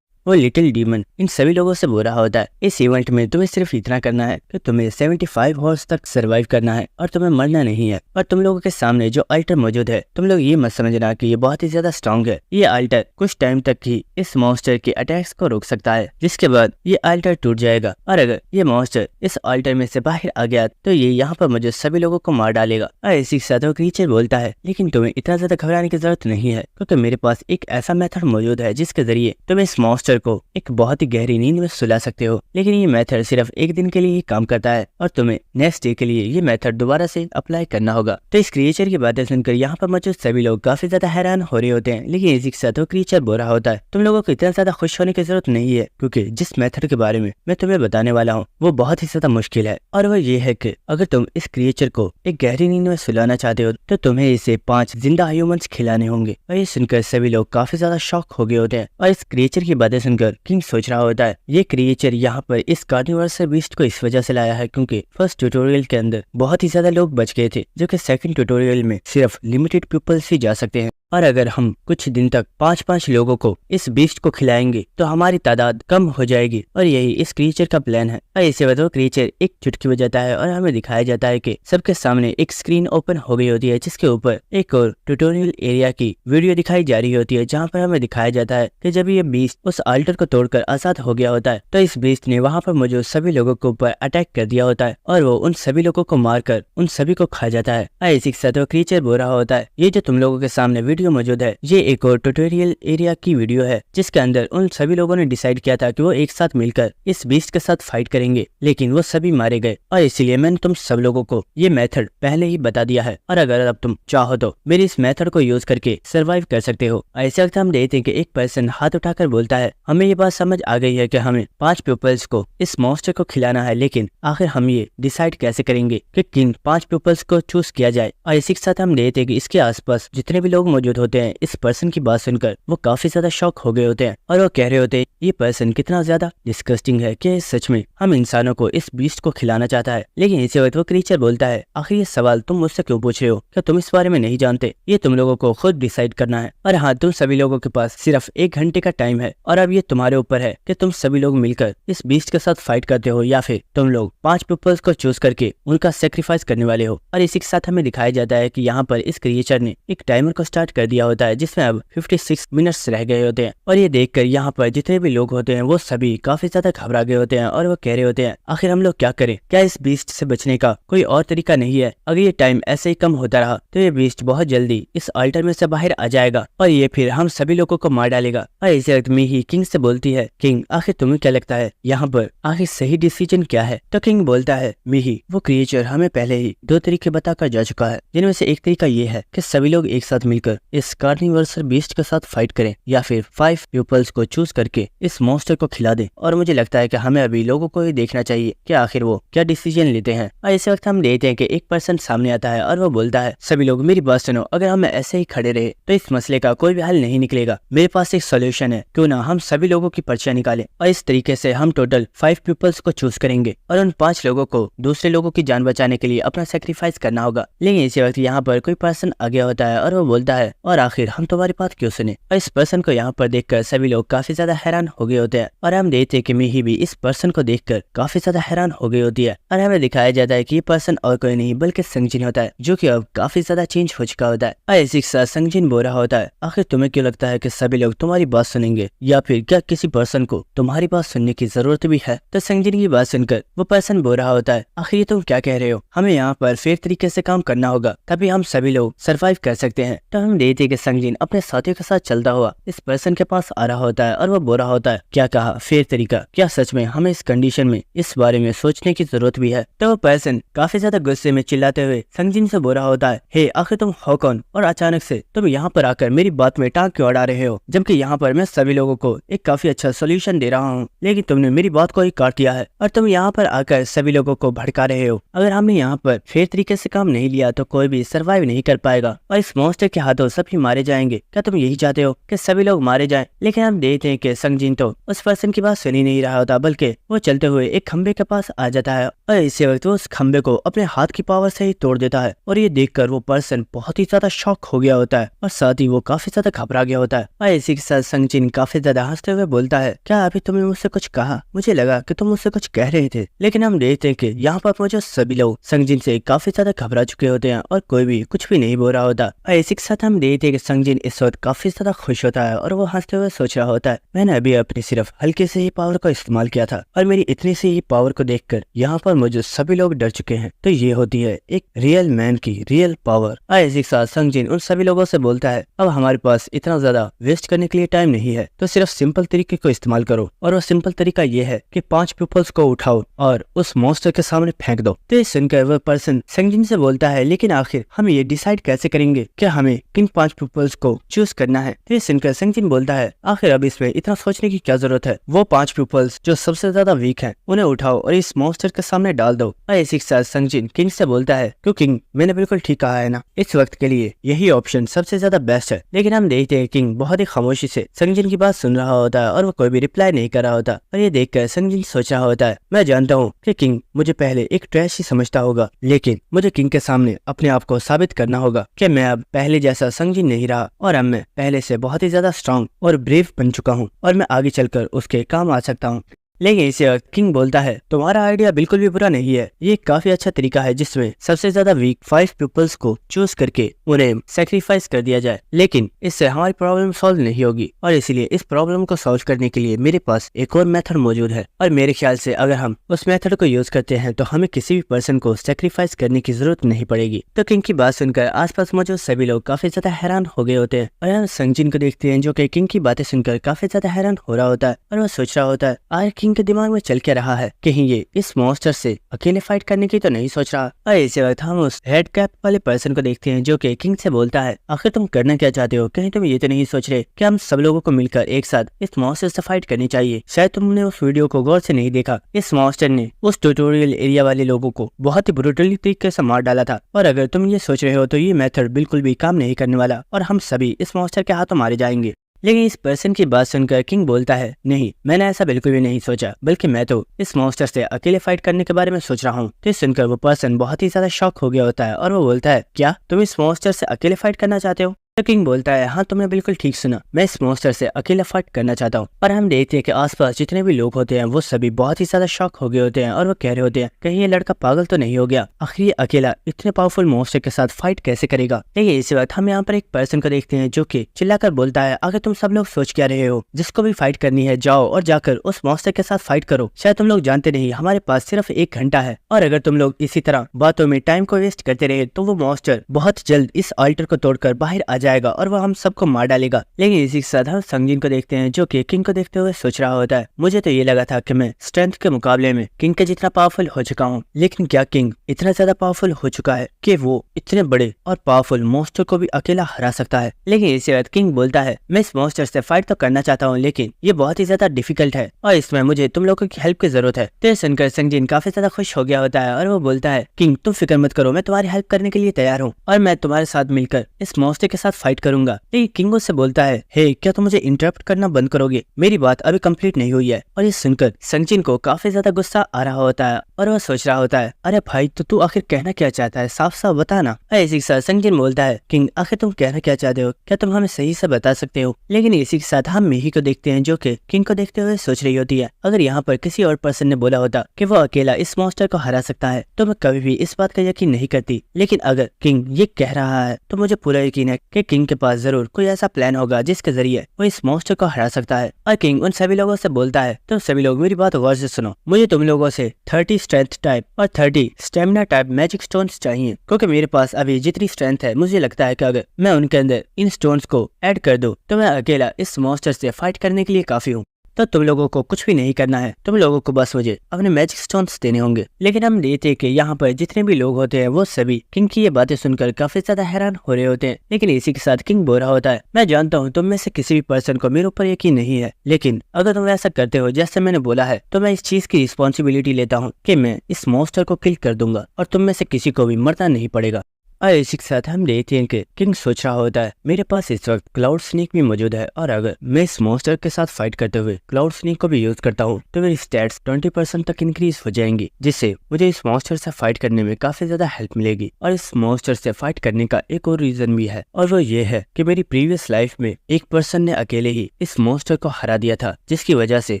वो लिटिल डीमन इन सभी लोगों से बोल रहा होता है इस इवेंट में तुम्हें सिर्फ इतना करना है कि तुम्हें 75 हॉर्स तक सरवाइव करना है और तुम्हें मरना नहीं है। और तुम लोगों के सामने जो अल्टर मौजूद है तुम लोग ये मत समझना कि ये बहुत ही ज्यादा स्ट्रॉन्ग है। ये अल्टर कुछ टाइम तक ही इस मॉन्स्टर के अटैक्स को रोक सकता है जिसके बाद ये अल्टर टूट जाएगा और अगर ये मॉन्स्टर इस अल्टर में से बाहर आ गया तो ये यहाँ पर मौजूद सभी लोगों को मार डालेगा। और इसी के साथ वो क्रिएचर बोलता है लेकिन तुम्हें इतना ज्यादा घबराने की जरूरत नहीं है क्योंकि मेरे पास एक ऐसा मेथड मौजूद है जिसके जरिए तुम इस मॉन्स्टर को एक बहुत ही गहरी नींद में सुला सकते हो। लेकिन ये मेथड सिर्फ एक दिन के लिए ही काम करता है और तुम्हें नेक्स्ट डे के लिए ये मेथड दोबारा से अप्लाई करना होगा। तो इस क्रिएचर की बातें सुनकर यहाँ पर मौजूद सभी लोग काफी ज्यादा हैरान हो रहे होते हैं। लेकिन इसी के साथ वो क्रिएचर बोल रहा होता है तुम लोगों को इतना ज्यादा खुश होने की जरूरत नहीं है क्योंकि जिस मेथड के बारे में मैं तुम्हें बताने वाला हूँ वो बहुत ही ज्यादा मुश्किल है। और वो ये है कि अगर तुम इस क्रिएचर को एक गहरी नींद में सुलाना चाहते हो तो तुम्हें इसे 5 जिंदा ह्यूमंस खिलाने होंगे। और ये सुनकर सभी लोग काफी ज्यादा शॉक हो गए होते हैं। और इस क्रिएचर की बातें सुनकर किंग सोच रहा होता है ये क्रिएचर यहाँ पर इस कार्निवोरस बीस्ट को इस वजह से लाया है क्योंकि फर्स्ट ट्यूटोरियल के अंदर बहुत ही ज्यादा लोग बच गए थे जो कि सेकंड ट्यूटोरियल में सिर्फ लिमिटेड पीपल्स ही जा सकते हैं। और अगर हम कुछ दिन तक 5-5 लोगों को इस बीस्ट को खिलाएंगे तो हमारी तादाद कम हो जाएगी और यही इस क्रिएचर का प्लान है। और इसे वो क्रिएचर एक चुटकी बजाता है और हमें दिखाया जाता है कि सबके सामने एक स्क्रीन ओपन हो गई होती है जिसके ऊपर एक और ट्यूटोरियल एरिया की वीडियो दिखाई जा रही होती है जहाँ पर हमें दिखाया जाता है कि जब ये बीस्ट उस अल्टर को तोड़कर आजाद हो गया होता है तो इस बीस्ट ने वहाँ पर मौजूद सभी लोगों के ऊपर अटैक कर दिया होता है और वो उन सभी लोगों को मारकर उन सभी को खा जाता है। इसी के साथ वो क्रिएचर बोल रहा होता है ये जो तुम लोगों के सामने वीडियो मौजूद है। ये एक और ट्यूटोरियल एरिया की वीडियो है जिसके अंदर उन सभी लोगों ने डिसाइड किया था कि वो एक साथ मिलकर इस बीस्ट के साथ फाइट करेंगे, लेकिन वो सभी मारे गए और इसीलिए मैंने तुम सब लोगों को ये मेथड पहले ही बता दिया है और अगर अब तुम चाहो तो मेरी इस मेथड को यूज करके सरवाइव कर सकते हो। ऐसे वक्त हम देखते हैं कि एक पर्सन हाथ उठाकर बोलता है, हमें ये बात समझ आ गई है कि हमें 5 पीपल्स को इस मॉन्स्टर को खिलाना है, लेकिन आखिर हम ये डिसाइड कैसे करेंगे कि किन 5 पीपल्स को चूज किया जाए। और इसी के साथ हम देखते हैं कि इसके आसपास जितने भी लोग मौजूद होते हैं इस पर्सन की बात सुनकर वो काफी ज्यादा शॉक हो गए होते हैं और वो कह रहे होते हैं ये पर्सन कितना ज्यादा डिस्गस्टिंग है कि सच में हम इंसानों को इस बीस्ट को खिलाना चाहता है। लेकिन इसी वक्त वो क्रीचर बोलता है, आखिर ये सवाल तुम मुझसे क्यों पूछ रहे हो? क्या तुम इस बारे में नहीं जानते? ये तुम लोगों को खुद डिसाइड करना है और हाँ, तुम सभी लोगों के पास सिर्फ 1 घंटे का टाइम है और अब ये तुम्हारे ऊपर है कि तुम सभी लोग मिलकर इस बीस्ट के साथ फाइट करते हो या फिर तुम लोग 5 पीपल्स को चूज करके उनका सेक्रीफाइस करने वाले हो। और इसी के साथ हमें दिखाया जाता है कि यहाँ पर इस क्रिएचर ने एक टाइमर को स्टार्ट कर दिया होता है जिसमें अब 56 मिनट्स रह गए होते हैं और ये देखकर यहाँ पर जितने भी लोग होते हैं वो सभी काफी ज्यादा घबरा गए होते हैं और वो कह रहे होते हैं, आखिर हम लोग क्या करें? क्या इस बीस्ट से बचने का कोई और तरीका नहीं है? अगर ये टाइम ऐसे ही कम होता रहा तो ये बीस्ट बहुत जल्दी इस अल्टर में से बाहर आ जाएगा और ये फिर हम सभी लोगों को मार डालेगा। और इसी वक्त मीही किंग से बोलती है, किंग आखिर तुम्हें क्या लगता है यहाँ पर आखिर सही डिसीजन क्या है? तो किंग बोलता है, मीही वो क्रिएचर हमें पहले ही 2 तरीके बताकर जा चुका है, जिनमें से एक तरीका ये है कि सभी लोग एक साथ मिलकर इस कार्निवर्सल बीस्ट के साथ फाइट करें या फिर 5 पीपल्स को चूज करके इस मॉन्स्टर को खिला दें। और मुझे लगता है कि हमें अभी लोगों को ये देखना चाहिए कि आखिर वो क्या डिसीजन लेते हैं। और इस वक्त हम देखते हैं कि एक पर्सन सामने आता है और वो बोलता है, सभी लोग मेरी बात सुनो, अगर हम ऐसे ही खड़े रहे तो इस मसले का कोई भी हल नहीं निकलेगा। मेरे पास एक सोल्यूशन है, क्यों ना हम सभी लोगों की पर्चियां निकालें और इस तरीके से हम टोटल 5 पीपल्स को चूज करेंगे और उन 5 लोगों को दूसरे लोगों की जान बचाने के लिए अपना सेक्रीफाइस करना होगा। लेकिन इसी वक्त यहाँ पर कोई पर्सन आ गया होता है और वो बोलता है, और आखिर हम तुम्हारी बात क्यों सुने? और इस पर्सन को यहाँ पर देखकर सभी लोग काफी ज्यादा हैरान हो गए होते हैं और हम देखते हैं कि मीही भी इस पर्सन को देखकर काफी ज्यादा हैरान हो गई होती है और हमें दिखाया जाता है कि ये पर्सन और कोई नहीं बल्कि संगजिन होता है, जो कि अब काफी ज्यादा चेंज हो चुका होता है। और इसी के साथ संगजिन बोल रहा होता है, आखिर तुम्हें क्यों लगता है कि सभी लोग तुम्हारी बात सुनेंगे या फिर क्या किसी पर्सन को तुम्हारी बात सुनने की जरूरत भी है? तो संगजिन की बात सुनकर वो पर्सन बोल रहा होता है, आखिर तुम क्या कह रहे हो? हमें यहाँ पर फेयर तरीके से काम करना होगा, तभी हम सभी लोग सरवाइव कर सकते हैं। तो हम देखते हैं कि संगजिन अपने साथियों के साथ चलता हुआ इस पर्सन के पास आ रहा होता है और वो बोल रहा होता है, क्या कहा फेयर तरीका? क्या सच में हमें इस कंडीशन में इस बारे में सोचने की जरूरत भी है? तो वो पर्सन काफी ज्यादा गुस्से में चिल्लाते हुए संगजिन से बोल रहा होता है, हे आखिर तुम हो कौन और अचानक से तुम यहाँ पर आकर मेरी बात में टांग क्यों अड़ा रहे हो, जबकि यहाँ पर मैं सभी लोगों को एक काफी अच्छा सोल्यूशन दे रहा हूँ, लेकिन तुमने मेरी बात को ही काट दिया है और तुम यहाँ पर आकर सभी लोगों को भड़का रहे हो। अगर हमने यहाँ पर फेयर तरीके से काम नहीं लिया तो कोई भी सरवाइव नहीं कर पाएगा और इस मॉन्स्टर के हाथों सभी मारे जाएंगे। क्या तुम यही चाहते हो कि सभी लोग मारे जाएं? लेकिन हम देखते हैं कि संगजिन तो उस पर्सन की बात सुन ही नहीं रहा होता, बल्कि वो चलते हुए एक खंबे के पास आ जाता है और इसी वक्त वो उस खंबे को अपने हाथ की पावर से ही तोड़ देता है और ये देखकर वो पर्सन बहुत ही ज्यादा शॉक हो गया होता है और साथ ही वो काफी ज्यादा घबरा गया होता है। और इसी के साथ संगजिन काफी ज्यादा हंसते हुए बोलता है, क्या अभी तुमने मुझसे कुछ कहा? मुझे लगा कि तुम मुझसे कुछ कह रहे थे। लेकिन हम देखते हैं कि यहाँ पर मौजूद सभी लोग संगजिन से काफी ज्यादा घबरा चुके होते हैं और कोई भी कुछ भी नहीं बोल रहा होता। और इसी के साथ हम देखते हैं कि संगजिन इस वक्त काफी ज्यादा खुश होता है और वो हंसते हुए सोच रहा होता है, मैंने अभी अपनी सिर्फ हल्के से ही पावर का इस्तेमाल किया था और मेरी इतनी सी ही पावर को देखकर यहाँ पर मौजूद सभी लोग डर चुके हैं। तो ये होती है एक रियल मैन की रियल पावर। और इसी के साथ संगजिन उन सभी लोगों से बोलता है, अब हमारे पास इतना ज्यादा वेस्ट करने के लिए टाइम नहीं है, तो सिर्फ सिंपल तरीके को इस्तेमाल करो और वो सिंपल तरीका ये है कि 5 पीपल्स को उठाओ और उस मॉन्स्टर के सामने फेंक दो। तो ये सुनकर वह पर्सन संगजिन से बोलता है, लेकिन आखिर हम ये डिसाइड कैसे करेंगे कि हमें किन 5 पीपल्स को चूज करना है? तो ये सुनकर संगजिन बोलता है, आखिर अब इसमें इतना सोचने की क्या जरूरत है? वो 5 पीपल्स जो सबसे ज्यादा वीक हैं उन्हें उठाओ और इस मॉन्स्टर के सामने डाल दो। और इसी के साथ संगजिन किंग से बोलता है, क्यों किंग, मैंने बिल्कुल ठीक कहा है ना? इस वक्त के लिए यही ऑप्शन सबसे ज्यादा बेस्ट है। लेकिन हम देखते हैं किंग बहुत ही खामोशी से संगजिन की बात सुन रहा होता है और वो कोई भी रिप्लाई नहीं कर रहा होता। और ये देखकर संगजिन सोच रहा होता है, मैं जानता हूँ कि किंग मुझे पहले एक ट्रैश ही समझता होगा, लेकिन मुझे किंग के सामने अपने आप को साबित करना होगा कि मैं अब पहले जैसा संगजिन नहीं रहा और अब मैं पहले से बहुत ही ज्यादा स्ट्रांग और ब्रेव बन चुका हूँ और मैं आगे चलकर उसके काम आ सकता हूँ। लेकिन इसी वक्त किंग बोलता है तुम्हारा आइडिया बिल्कुल भी बुरा नहीं है, ये काफी अच्छा तरीका है जिसमें सबसे ज्यादा वीक 5 पीपल्स को चूज करके उन्हें सेक्रीफाइस कर दिया जाए, लेकिन इससे हमारी प्रॉब्लम सॉल्व नहीं होगी और इसलिए इस प्रॉब्लम को सॉल्व करने के लिए मेरे पास एक और मेथड मौजूद है और मेरे ख्याल से अगर हम उस मेथड को यूज करते हैं तो हमें किसी भी पर्सन को सेक्रीफाइस करने की जरूरत नहीं पड़ेगी। तो किंग की बात सुनकर आसपास मौजूद सभी लोग काफी ज्यादा हैरान हो गए होते हैं और यहाँ संगजिन को देखते हैं जो कि किंग की बातें सुनकर काफी ज्यादा हैरान हो रहा होता है और वो सोच रहा होता है आज किंग के दिमाग में चल क्या रहा है, कहीं ये इस मॉन्स्टर से अकेले फाइट करने की तो नहीं सोच रहा। और इसी वक्त हम उस हेड कैप वाले पर्सन को देखते हैं जो कि किंग से बोलता है आखिर तुम करना क्या चाहते हो, कहीं तुम ये तो नहीं सोच रहे कि हम सब लोगों को मिलकर एक साथ इस मॉन्स्टर से फाइट करनी चाहिए। शायद तुमने उस वीडियो को गौर से नहीं देखा, इस मॉन्स्टर ने उस ट्यूटोरियल एरिया वाले लोगों को बहुत ही ब्रूटली तरीके से मार डाला था और अगर तुम ये सोच रहे हो तो ये मेथड बिल्कुल भी काम नहीं करने वाला और हम सभी इस मॉन्स्टर के हाथों मारे जाएंगे। लेकिन इस पर्सन की बात सुनकर किंग बोलता है नहीं, मैंने ऐसा बिल्कुल भी नहीं सोचा, बल्कि मैं तो इस मॉन्स्टर से अकेले फाइट करने के बारे में सोच रहा हूँ। तो सुनकर वो पर्सन बहुत ही ज्यादा शॉक हो गया होता है और वो बोलता है क्या तुम इस मॉन्स्टर से अकेले फाइट करना चाहते हो? तो किंग बोलता है हाँ तुमने बिल्कुल ठीक सुना, मैं इस मॉन्स्टर से अकेला फाइट करना चाहता हूँ। और हम देखते हैं कि आसपास जितने भी लोग होते हैं वो सभी बहुत ही ज्यादा शॉक हो गए होते हैं और वो कह रहे होते हैं कहीं ये लड़का पागल तो नहीं हो गया, आखिर ये अकेला इतने पावरफुल मॉन्स्टर के साथ फाइट कैसे करेगा। लेकिन इसी वक्त हम यहाँ पर एक पर्सन को देखते हैं जो कि चिल्लाकर बोलता है अगर तुम सब लोग सोच क्या रहे हो, जिसको भी फाइट करनी है जाओ और जाकर उस मॉन्स्टर के साथ फाइट करो। शायद तुम लोग जानते नहीं हमारे पास सिर्फ 1 घंटा है और अगर तुम लोग इसी तरह बातों में टाइम को वेस्ट करते रहे तो वो मॉन्स्टर बहुत जल्द इस अल्टर को तोड़कर बाहर आ जाएगा और वो हम सबको मार डालेगा। लेकिन इसी के साथ हम संगजिन को देखते हैं जो कि किंग को देखते हुए सोच रहा होता है मुझे तो ये लगा था कि मैं स्ट्रेंथ के मुकाबले में किंग के जितना पावरफुल हो चुका हूँ, लेकिन क्या किंग इतना ज्यादा पावरफुल हो चुका है कि वो इतने बड़े और पावरफुल मॉन्स्टर को भी अकेला हरा सकता है। लेकिन इसी वक्त किंग बोलता है मैं इस मॉन्स्टर से फाइट तो करना चाहता हूँ लेकिन ये बहुत ही ज्यादा डिफिकल्ट है और इसमें मुझे तुम लोगों की हेल्प की जरूरत है। तो सुनकर संगजिन काफी ज्यादा खुश हो गया होता है और वो बोलता है किंग तुम फिक्र मत करो, मैं तुम्हारी हेल्प करने के लिए तैयार हूँ और मैं तुम्हारे साथ मिलकर इस मॉन्स्टर के साथ फाइट करूंगा। लेकिन किंग उससे बोलता है हे क्या तुम मुझे इंटरप्ट करना बंद करोगे, मेरी बात अभी कंप्लीट नहीं हुई है। और ये सुनकर संगजिन को काफी ज्यादा गुस्सा आ रहा होता है और वह सोच रहा होता है अरे भाई तो तू आखिर कहना क्या चाहता है, साफ साफ बता ना। इसी के साथ संगजिन बोलता है किंग आखिर तुम कहना क्या चाहते हो, क्या तुम हमें सही से बता सकते हो। लेकिन इसी के साथ हम मिही को देखते हैं जो कि किंग को देखते हुए सोच रही होती है अगर यहाँ पर किसी और पर्सन ने बोला होता कि वो अकेला इस मॉन्स्टर को हरा सकता है तो मैं कभी भी इस बात का यकीन नहीं करती, लेकिन अगर किंग ये कह रहा है तो मुझे पूरा यकीन है कि किंग के पास जरूर कोई ऐसा प्लान होगा जिसके जरिए वो इस मॉन्स्टर को हरा सकता है। और किंग उन सभी लोगों से बोलता है तुम सभी लोग मेरी बात गौर से सुनो, मुझे तुम लोगों से 30 स्ट्रेंथ टाइप और 30 स्टेमिना टाइप मैजिक स्टोन्स चाहिए, क्योंकि मेरे पास अभी जितनी स्ट्रेंथ है मुझे लगता है कि अगर मैं उनके अंदर इन स्टोन्स को ऐड कर दूं तो मैं अकेला इस मॉन्स्टर से फाइट करने के लिए काफी हूँ। तो तुम लोगों को कुछ भी नहीं करना है, तुम लोगों को बस मुझे अपने मैजिक स्टोन्स देने होंगे। लेकिन हम देखते हैं कि यहाँ पर जितने भी लोग होते हैं वो सभी किंग की ये बातें सुनकर काफी ज्यादा हैरान हो रहे होते हैं। लेकिन इसी के साथ किंग बोल रहा होता है मैं जानता हूँ तुम में से किसी भी पर्सन को मेरे ऊपर यकीन नहीं है, लेकिन अगर तुम ऐसा करते हो जैसे मैंने बोला है तो मैं इस चीज की रिस्पॉन्सिबिलिटी लेता हूँ कि मैं इस मॉन्स्टर को किल कर दूंगा और तुम में से किसी को भी मरना नहीं पड़ेगा। और इसी के साथ हम देखते हैं कि किंग सोच रहा होता है मेरे पास इस वक्त क्लाउड स्नेक भी मौजूद है और अगर मैं इस मॉन्स्टर के साथ फाइट करते हुए क्लाउड स्नेक को भी यूज करता हूँ तो मेरी स्टैट्स 20% तक इंक्रीज हो जाएंगी, जिससे मुझे इस मॉन्स्टर से फाइट करने में काफी ज्यादा हेल्प मिलेगी। और इस मॉन्स्टर से फाइट करने का एक और रीजन भी है और वो ये है कि मेरी प्रीवियस लाइफ में एक पर्सन ने अकेले ही इस मॉन्स्टर को हरा दिया था, जिसकी वजह से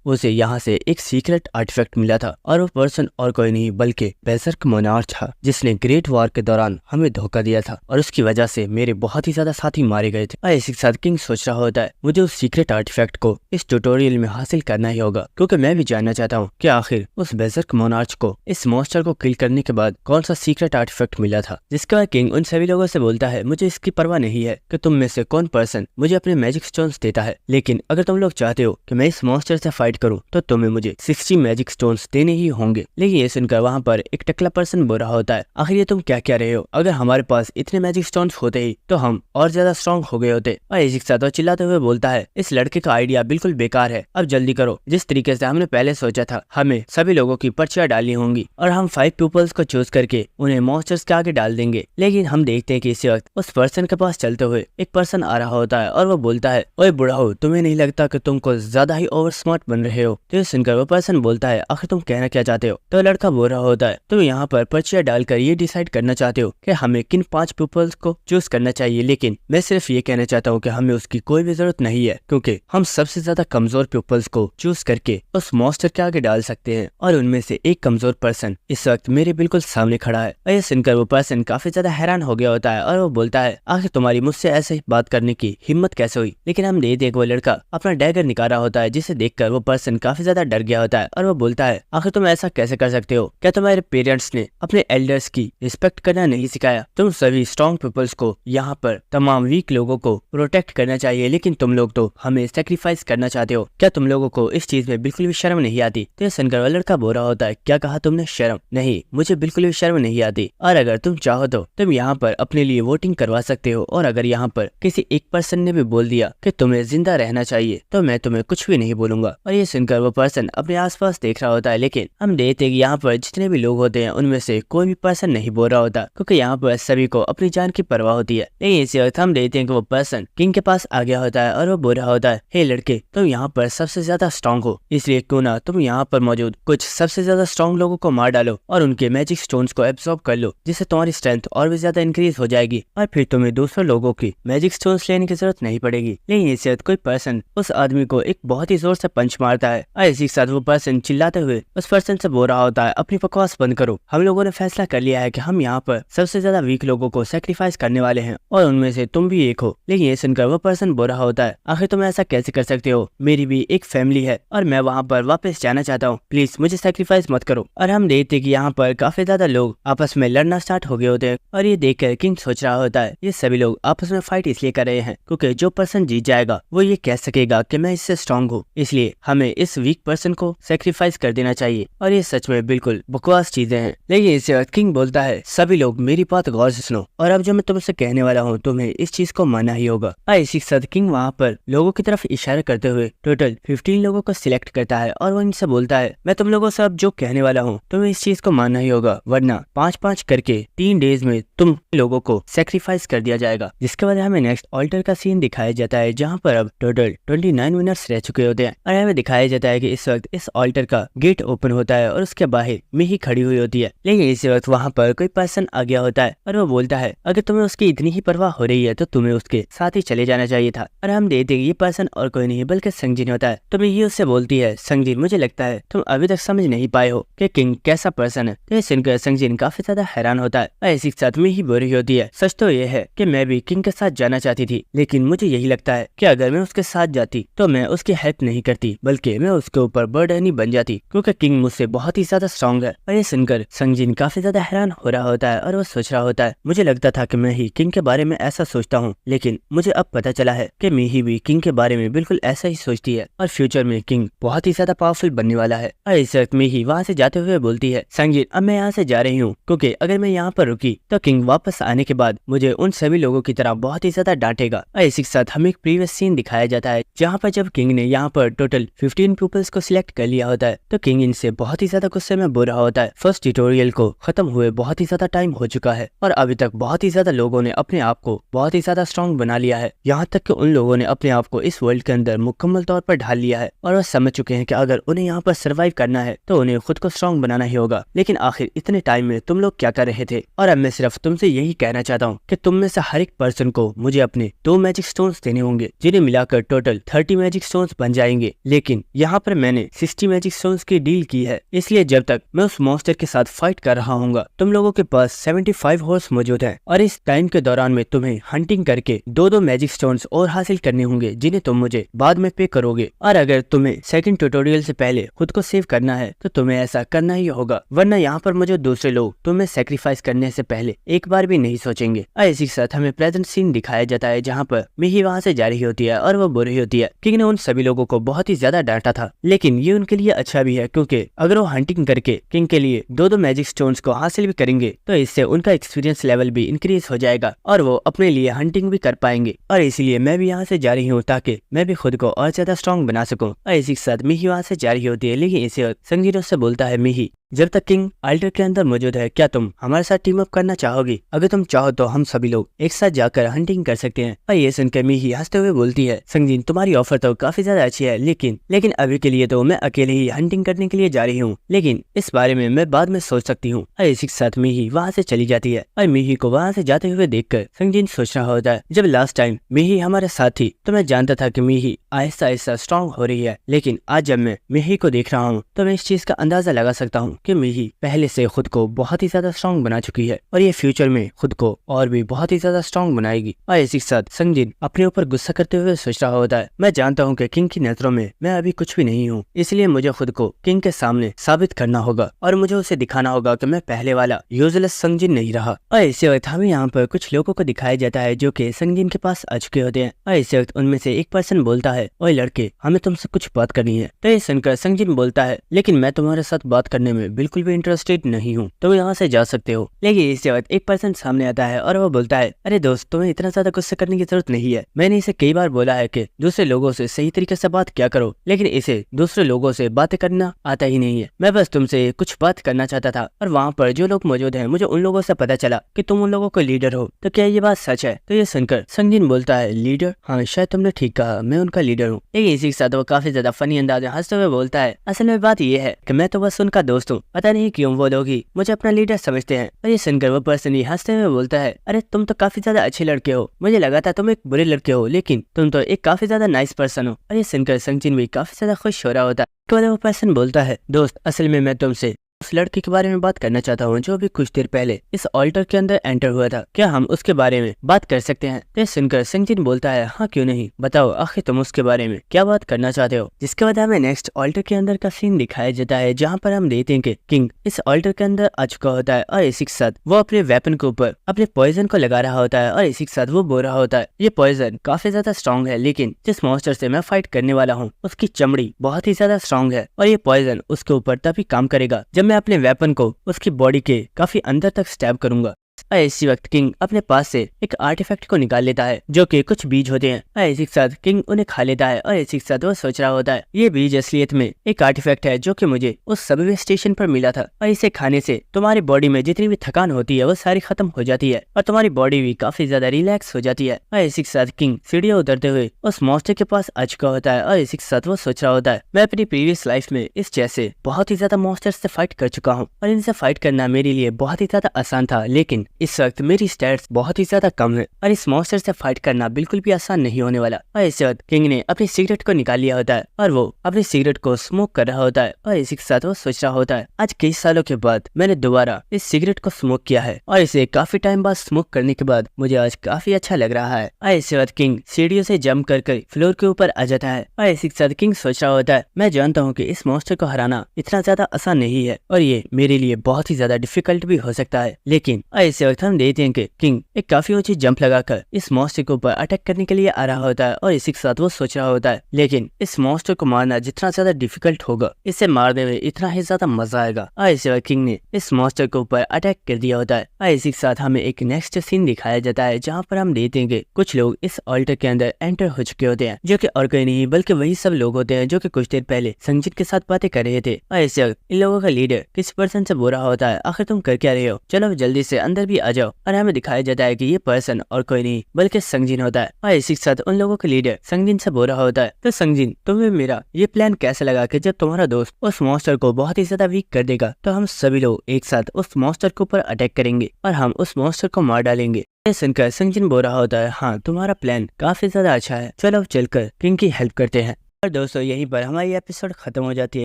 उसे यहाँ से एक सीक्रेट आर्टिफैक्ट मिला था और वो पर्सन और कोई नहीं बल्कि बेर्सर्क मोनार्च था, जिसने ग्रेट वॉर के दौरान हमें धोखा दिया था और उसकी वजह से मेरे बहुत ही ज्यादा साथी मारे गए थे। और इसी के साथ किंग सोच रहा होता है मुझे उस सीक्रेट आर्टिफैक्ट को इस ट्यूटोरियल में हासिल करना ही होगा, क्योंकि मैं भी जानना चाहता हूँ कि आखिर उस बेर्सर्क मोनार्च को इस मॉन्स्टर को किल करने के बाद कौन सा सीक्रेट आर्टिफैक्ट मिला था। जिसके बाद किंग उन सभी लोगों से बोलता है मुझे इसकी परवाह नहीं है कि तुम में से कौन पर्सन मुझे अपने मैजिक स्टोन्स देता है, लेकिन अगर तुम लोग चाहते हो कि मैं इस मॉन्स्टर से फाइट करूँ तो तुम्हें मुझे 60 मैजिक स्टोन्स देने ही होंगे। लेकिन ये सुनकर वहाँ पर एक टकला पर्सन बोल रहा होता है आखिर ये तुम क्या कह रहे हो, अगर हमारे पास इतने मैजिक स्टोन्स होते ही तो हम और ज्यादा स्ट्रॉन्ग हो गए होते। और इसी के साथ वो चिल्लाते हुए बोलता है इस लड़के का आइडिया बिल्कुल बेकार है, अब जल्दी करो, जिस तरीके से हमने पहले सोचा था हमें सभी लोगों की पर्चियां डालनी होंगी और हम 5 पीपल्स को चूज करके उन्हें मॉन्स्टर्स के आगे डाल देंगे। लेकिन हम देखते हैं कि इसी वक्त उस पर्सन के पास चलते हुए एक पर्सन आ रहा होता है और वो बोलता है ओए बुढ़ाओ, तुम्हें नहीं लगता कि तुमको ज्यादा ही ओवर स्मार्ट बन रहे हो। तो ये सुनकर वो पर्सन बोलता है आखिर तुम कहना क्या चाहते हो। तो लड़का बोल रहा होता है तुम यहाँ पर पर्चियां डालकर ये डिसाइड करना चाहते हो कि हमें हमें किन 5 पीपल्स को चूज करना चाहिए, लेकिन मैं सिर्फ ये कहना चाहता हूँ कि हमें उसकी कोई भी जरूरत नहीं है, क्योंकि हम सबसे ज्यादा कमजोर पीपल्स को चूज करके उस मॉन्स्टर के आगे डाल सकते हैं। और उनमें से एक कमजोर पर्सन इस वक्त मेरे बिल्कुल सामने खड़ा है। और ये सुनकर वो पर्सन काफी ज्यादा हैरान हो गया होता है और वो बोलता है, आखिर तुम्हारी मुझसे ऐसे बात करने की हिम्मत कैसे हुई। लेकिन हम देखते हैं वो लड़का अपना डैगर निकाल रहा होता है, जिसे देखकर वो पर्सन काफी ज्यादा डर गया होता है और वो बोलता है, आखिर तुम ऐसा कैसे कर सकते हो? क्या तुम्हारे पेरेंट्स ने अपने एल्डर्स की रिस्पेक्ट करना नहीं सिखाया? तुम सभी स्ट्रॉन्ग पीपल्स को यहाँ पर तमाम वीक लोगों को प्रोटेक्ट करना चाहिए, लेकिन तुम लोग तो हमें सेक्रीफाइस करना चाहते हो। क्या तुम लोगों को इस चीज में बिल्कुल भी शर्म नहीं आती? तो ये सुनकर वो लड़का बोल रहा होता है, क्या कहा तुमने? शर्म नहीं, मुझे बिल्कुल भी शर्म नहीं आती। और अगर तुम चाहो तो तुम यहाँ पर अपने लिए वोटिंग करवा सकते हो, और अगर यहाँ पर किसी एक पर्सन ने भी बोल दिया कि तुम्हें जिंदा रहना चाहिए तो मैं तुम्हें कुछ भी नहीं बोलूंगा। और ये सुनकर वो पर्सन अपने आसपास देख रहा होता है, लेकिन हम देखते हैं कि यहाँ पर जितने भी लोग होते हैं उनमें से कोई भी पर्सन नहीं बोल रहा होता, क्योंकि यहाँ पर सभी को अपनी जान की परवाह होती है। लेकिन इसी वक्त हम देखते हैं कि वो पर्सन किंग के पास आ गया होता है और वो बोल रहा होता है, हे लड़के, तुम यहाँ पर सबसे ज्यादा स्ट्रॉन्ग हो, इसलिए क्यों ना तुम यहाँ पर मौजूद कुछ सबसे ज्यादा स्ट्रॉन्ग लोगों को मार डालो और उनके मैजिक स्टोन्स को एब्सॉर्ब कर लो, जिससे तुम्हारी स्ट्रेंथ और भी ज्यादा इंक्रीज हो जाएगी और फिर तुम्हें दूसरे लोगों की मैजिक स्टोन्स लेने की जरूरत नहीं पड़ेगी। लेकिन इसी वक्त कोई पर्सन उस आदमी को एक बहुत ही जोर से पंच मारता है और इसी के साथ वो पर्सन चिल्लाते हुए उस पर्सन से बोल रहा होता है, अपनी बकवास बंद करो, हम लोगों ने फैसला कर लिया है कि हम यहाँ पर सबसे ज्यादा वीक लोगों को सेक्रीफाइस करने वाले हैं और उनमें से तुम भी एक हो। लेकिन ये सुनकर वो पर्सन बोल रहा होता है, आखिर तुम ऐसा कैसे कर सकते हो? मेरी भी एक फैमिली है और मैं वहाँ पर वापस जाना चाहता हूँ, प्लीज मुझे सेक्रीफाइस मत करो। और हम देखते कि यहाँ पर काफी ज्यादा लोग आपस में लड़ना स्टार्ट हो गए होते हैं और ये देखकर किंग सोच रहा होता है, ये सभी लोग आपस में फाइट इसलिए कर रहे हैं क्योंकि जो पर्सन जीत जाएगा वो ये कह सकेगा कि मैं इससे स्ट्रॉन्ग हूँ, इसलिए हमें इस वीक पर्सन को सेक्रीफाइस कर देना चाहिए। और ये सच में बिल्कुल बकवास चीजें हैं। लेकिन इसी वक्त किंग बोलता है, सभी लोग मेरी बात गौर से सुनो और अब जो मैं तुमसे कहने वाला हूँ तुम्हें इस चीज को मानना ही होगा। इसी के साथ किंग वहाँ पर लोगों की तरफ इशारा करते हुए टोटल 15 लोगों को सिलेक्ट करता है और वो इनसे बोलता है, मैं तुम लोगों से अब जो कहने वाला हूँ तुम्हें इस चीज को मानना ही होगा, वरना 5-5 करके 3 डेज में तुम लोगों को सेक्रीफाइस कर दिया जाएगा। जिसके बाद हमें नेक्स्ट ऑल्टर का सीन दिखाया जाता है, जहाँ पर अब टोटल 29 विनर्स रह चुके होते हैं और हमें दिखाया जाता है कि इस वक्त इस ऑल्टर का गेट ओपन होता है और उसके बाहर मिही खड़ी हुई होती है। लेकिन इसी वक्त वहाँ पर कोई पर्सन आ गया होता है और वो बोलता है, अगर तुम्हें उसकी इतनी ही परवाह हो रही है तो तुम्हें उसके साथ ही चले जाना चाहिए था। और हम देखते हैं ये पर्सन और कोई नहीं बल्कि संगजिन होता है। तो मिही उससे बोलती है, संगजिन मुझे लगता है तुम अभी तक समझ नहीं पाए हो कि किंग कैसा पर्सन है। तो ये सुनकर संगजिन काफी ज्यादा हैरान होता है और इसी के साथ मिही बोल रही होती है, सच तो ये है कि मैं भी किंग के साथ जाना चाहती थी, लेकिन मुझे यही लगता है कि अगर मैं उसके साथ जाती तो मैं उसकी हेल्प नहीं करती बल्कि मैं उसके ऊपर बर्डन ही बन जाती, क्योंकि किंग मुझसे बहुत ही ज्यादा स्ट्रॉन्ग है। और ये सुनकर संगजिन काफी ज्यादा हैरान हो रहा होता है और वो सोच रहा होता है, मुझे लगता था कि मैं ही किंग के बारे में ऐसा सोचता हूँ, लेकिन मुझे अब पता चला है कि मिही भी किंग के बारे में बिल्कुल ऐसा ही सोचती है और फ्यूचर में किंग बहुत ही ज्यादा पावरफुल बनने वाला है। और इस वक्त मिही वहाँ से जाते हुए बोलती है, संगजिन अब मैं यहाँ से जा रही हूँ, क्योंकि अगर मैं यहाँ पर रुकी तो किंग वापस आने के बाद मुझे उन सभी लोगों की तरह बहुत ही ज्यादा डांटेगा। और इसी के साथ हमें एक प्रीवियस सीन दिखाया जाता है, जहाँ पर जब किंग ने यहाँ पर टोटल 15 पीपल्स को सिलेक्ट कर लिया होता है तो किंग इनसे बहुत ही ज्यादा गुस्से में बोल रहा होता है, फर्स्ट ट्यूटोरियल को खत्म हुए बहुत ही ज्यादा टाइम हो चुका है और अभी तक बहुत ही ज्यादा लोगों ने अपने आप को बहुत ही ज्यादा स्ट्रॉन्ग बना लिया है, यहाँ तक कि उन लोगों ने अपने आप को इस वर्ल्ड के अंदर मुकम्मल तौर पर ढाल लिया है और वह समझ चुके हैं कि अगर उन्हें यहाँ पर सर्वाइव करना है तो उन्हें खुद को स्ट्रॉन्ग बनाना ही होगा। लेकिन आखिर इतने टाइम में तुम लोग क्या कर रहे थे? और अब मैं सिर्फ तुमसे यही कहना चाहता हूँ कि तुम में से हर एक पर्सन को मुझे अपने 2 मैजिक स्टोन्स देने होंगे, जिन्हें मिलाकर टोटल 30 मैजिक स्टोन्स बन जाएंगे। लेकिन यहाँ पर मैंने 60 मैजिक स्टोन्स की डील की है, इसलिए जब तक मैं उस मॉन्स्टर के साथ फाइट कर रहा हूँ तुम लोगों के पास 75 हॉर्स मौजूद है और इस टाइम के दौरान में तुम्हें हंटिंग करके 2 मैजिक स्टोन्स और हासिल करने होंगे, जिन्हें तुम मुझे बाद में पे करोगे। और अगर तुम्हें सेकंड ट्यूटोरियल से पहले खुद को सेव करना है तो तुम्हें ऐसा करना ही होगा, वरना यहाँ पर मुझे दूसरे लोग तुम्हें सेक्रीफाइस करने से पहले एक बार भी नहीं सोचेंगे। और इसी के साथ हमें प्रेजेंट सीन दिखाया जाता है, जहाँ पर मिही वहाँ से जा रही होती है और वो बोल रही होती है, किंग ने उन सभी लोगों को बहुत ही ज्यादा डांटा था, लेकिन ये उनके लिए अच्छा भी है, क्योंकि अगर वो हंटिंग करके किंग के लिए 2 मैजिक स्टोन्स को हासिल भी करेंगे तो इससे उनका एक्सपीरियंस लेवल भी इंक्रीज हो जाएगा और वो अपने लिए हंटिंग भी कर पाएंगे। और इसीलिए मैं भी यहाँ से जा रही हूँ ताकि मैं भी खुद को और ज्यादा स्ट्रॉन्ग बना सकूं। और इसी के साथ मिही वहाँ से जा रही होती है, लेकिन इसी वक्त संगजीत उससे बोलता है, मिही जब तक किंग अल्टर के अंदर मौजूद है क्या तुम हमारे साथ टीम अप करना चाहोगी? अगर तुम चाहो तो हम सभी लोग एक साथ जाकर हंटिंग कर सकते हैं। और ये सुनकर मिही हंसते हुए बोलती है, संगजीत तुम्हारी ऑफर तो काफी ज्यादा अच्छी है, लेकिन अभी के लिए तो मैं अकेले ही हंटिंग करने के लिए जा रही हूँ, लेकिन इस बारे में मैं बाद में सोच सकती हूँ। और इसी के साथ मिही वहाँ से चली जाती है और मीही को वहाँ से जाते हुए देखकर संगजिन सोच रहा होता है, जब लास्ट टाइम मीही हमारे साथ थी तो मैं जानता था कि मीही आहिस्ता आहिस्ता स्ट्रॉन्ग हो रही है, लेकिन आज जब मैं मीही को देख रहा हूँ तो मैं इस चीज का अंदाजा लगा सकता हूँ कि मीही पहले से खुद को बहुत ही ज्यादा स्ट्रॉन्ग बना चुकी है और ये फ्यूचर में खुद को और भी बहुत ही ज्यादा स्ट्रॉन्ग बनाएगी। और इसी के साथ संगजिन अपने ऊपर गुस्सा करते हुए सोच रहा होता है, मैं जानता हूँ कि किंग की नजरों में मैं अभी कुछ भी नहीं हूँ, इसलिए मुझे खुद को किंग के सामने साबित करना होगा और मुझे उसे दिखाना होगा कि मैं पहले वाला यूजलेस संगजिन नहीं रहा। और इसी वक्त हमें यहाँ पर कुछ लोगों को दिखाया जाता है जो कि संगजिन के पास आ चुके होते हैं। और इसी वक्त उनमें से एक पर्सन बोलता है, ओए लड़के, हमें तुमसे कुछ बात करनी है। तो ये सुनकर संगजिन बोलता है, लेकिन मैं तुम्हारे साथ बात करने में बिल्कुल भी इंटरेस्टेड नहीं हूँ, तुम यहाँ से जा सकते हो। लेकिन इसी वक्त एक पर्सन सामने आता है और वो बोलता है, अरे दोस्त, तुम्हें इतना ज्यादा गुस्सा करने की जरूरत नहीं है। मैंने इसे कई बार बोला है कि दूसरे लोगों से सही तरीके से बात क्या करो, लेकिन इसे दूसरे लोगों से बातें करना आता ही नहीं है। मैं बस तुमसे कुछ बात करना चाहता था और वहाँ पर जो लोग मौजूद हैं, मुझे उन लोगों से पता चला कि तुम उन लोगों को लीडर हो। तो क्या ये बात सच है? तो ये सुनकर संगजिन बोलता है, लीडर? हाँ, शायद तुमने ठीक कहा, मैं उनका लीडर हूँ। लेकिन इसी के साथ वो काफी ज्यादा फनी अंदाज में हंसते हुए बोलता है, असल में बात ये है कि मैं तो बस उनका दोस्त हूँ, पता नहीं क्यों वो लोग ही मुझे अपना लीडर समझते हैं। और ये सुनकर वो पर्सन ही हंसते हुए बोलता है, अरे तुम तो काफी ज्यादा अच्छे लड़के हो, मुझे लगा था तुम एक बुरे लड़के हो, लेकिन तुम तो एक काफी ज्यादा नाइस पर्सन हो। और ये सुनकर संगजिन भी काफी ज्यादा खुश हो रहा होता है। तो वो पर्सन बोलता है, दोस्त, असल में मैं तुमसे उस लड़के के बारे में बात करना चाहता हूँ जो अभी कुछ देर पहले इस ऑल्टर के अंदर एंटर हुआ था, क्या हम उसके बारे में बात कर सकते हैं? तो सुनकर संगजिन बोलता है, हाँ क्यों नहीं, बताओ आखिर तुम उसके बारे में क्या बात करना चाहते हो। जिसके बाद हमें नेक्स्ट ऑल्टर के अंदर का सीन दिखाया जाता है जहाँ पर हम देखते हैं कि किंग इस ऑल्टर के अंदर आ चुका होता है और इसी के साथ वो अपने वेपन के ऊपर अपने पॉइजन को लगा रहा होता है और इसी के साथ वो बोल रहा होता है, ये पॉइजन काफी ज्यादा स्ट्रॉन्ग है, लेकिन जिस मॉन्स्टर से मैं फाइट करने वाला हूँ उसकी चमड़ी बहुत ही ज्यादा स्ट्रॉन्ग है और ये पॉइजन उसके ऊपर तभी काम करेगा जब मैं अपने वेपन को उसकी बॉडी के काफी अंदर तक स्टैब करूंगा। इसी वक्त किंग अपने पास से एक आर्टिफैक्ट को निकाल लेता है जो कि कुछ बीज होते हैं। इसी के साथ किंग उन्हें खा लेता है और इसी के साथ वो सोच रहा होता है, ये बीज असलियत में एक आर्टिफैक्ट है जो कि मुझे उस सबवे स्टेशन पर मिला था और इसे खाने से तुम्हारी बॉडी में जितनी भी थकान होती है वो सारी खत्म हो जाती है और तुम्हारी बॉडी भी काफी ज्यादा रिलैक्स हो जाती है। और इसी के साथ किंग सीढ़ियां उतरते हुए उस मॉन्स्टर के पास आ चुका होता है और इसी के साथ वो सोच रहा होता है, मैं अपनी प्रीवियस लाइफ में इस जैसे बहुत ही ज्यादा मॉन्स्टर से फाइट कर चुका हूँ और इनसे फाइट करना मेरे लिए बहुत ही ज्यादा आसान था, लेकिन इस वक्त मेरी स्टैट्स बहुत ही ज्यादा कम है और इस मॉन्स्टर से फाइट करना बिल्कुल भी आसान नहीं होने वाला। और इस वक्त किंग ने अपनी सिगरेट को निकाल लिया होता है और वो अपनी सिगरेट को स्मोक कर रहा होता है और इसी के साथ वो सोच रहा होता है, आज कई सालों के बाद मैंने दोबारा इस सिगरेट को स्मोक किया है और इसे काफी टाइम बाद स्मोक करने के बाद मुझे आज काफी अच्छा लग रहा है। और इसी वक्त किंग सीढ़ियों से जंप कर फ्लोर के ऊपर आ जाता है और इसी के साथ किंग सोच रहा होता है, मैं जानता हूँ कि इस मॉन्स्टर को हराना इतना ज्यादा आसान नहीं है और ये मेरे लिए बहुत ही ज्यादा डिफिकल्ट भी हो सकता है, लेकिन इसी वक्त हम देखते हैं कि किंग एक काफी ऊंची जंप लगाकर इस मॉन्स्टर के ऊपर अटैक करने के लिए आ रहा होता है और इसी के साथ वो सोच रहा होता है, लेकिन इस मॉन्स्टर को मारना जितना ज्यादा डिफिकल्ट होगा, इसे मारने में इतना ही ज्यादा मजा आएगा। और इसी वक्त किंग ने इस मॉन्स्टर के ऊपर अटैक कर दिया होता है और इसी के साथ हमें एक नेक्स्ट सीन दिखाया जाता है जहाँ पर हम देखते हैं कि कुछ लोग इस ऑल्टर के अंदर एंटर हो चुके होते हैं, जो कि और कोई नहीं बल्कि वही सब लोग होते हैं जो कि कुछ देर पहले संगजिन के साथ बातें कर रहे थे। और इस वक्त इन लोगों का लीडर किसी पर्सन से बोल रहा होता है, आखिर तुम कर क्या रहे हो, चलो जल्दी से अंदर भी आ जाओ। और हमें दिखाया जाता है कि ये पर्सन और कोई नहीं बल्कि संगजिन होता है और इसी के साथ उन लोगों के लीडर संगजिन से बोल रहा होता है, तो संगजिन, तुम्हें मेरा ये प्लान कैसे लगा कि जब तुम्हारा दोस्त उस मॉन्स्टर को बहुत ही ज्यादा वीक कर देगा तो हम सभी लोग एक साथ उस मॉन्स्टर के ऊपर अटैक करेंगे और हम उस मॉन्स्टर को मार डालेंगे। सुनकर संगजिन बोल रहा होता है, हाँ तुम्हारा प्लान काफी ज्यादा अच्छा है, चलो चलकर किंग की हेल्प करते हैं। और दोस्तों यहीं पर हमारी एपिसोड खत्म हो जाती है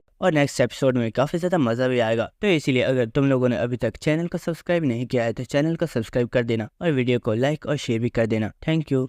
और नेक्स्ट एपिसोड में काफी ज्यादा मजा भी आएगा। तो इसीलिए अगर तुम लोगों ने अभी तक चैनल को सब्सक्राइब नहीं किया है तो चैनल को सब्सक्राइब कर देना और वीडियो को लाइक और शेयर भी कर देना। Thank you.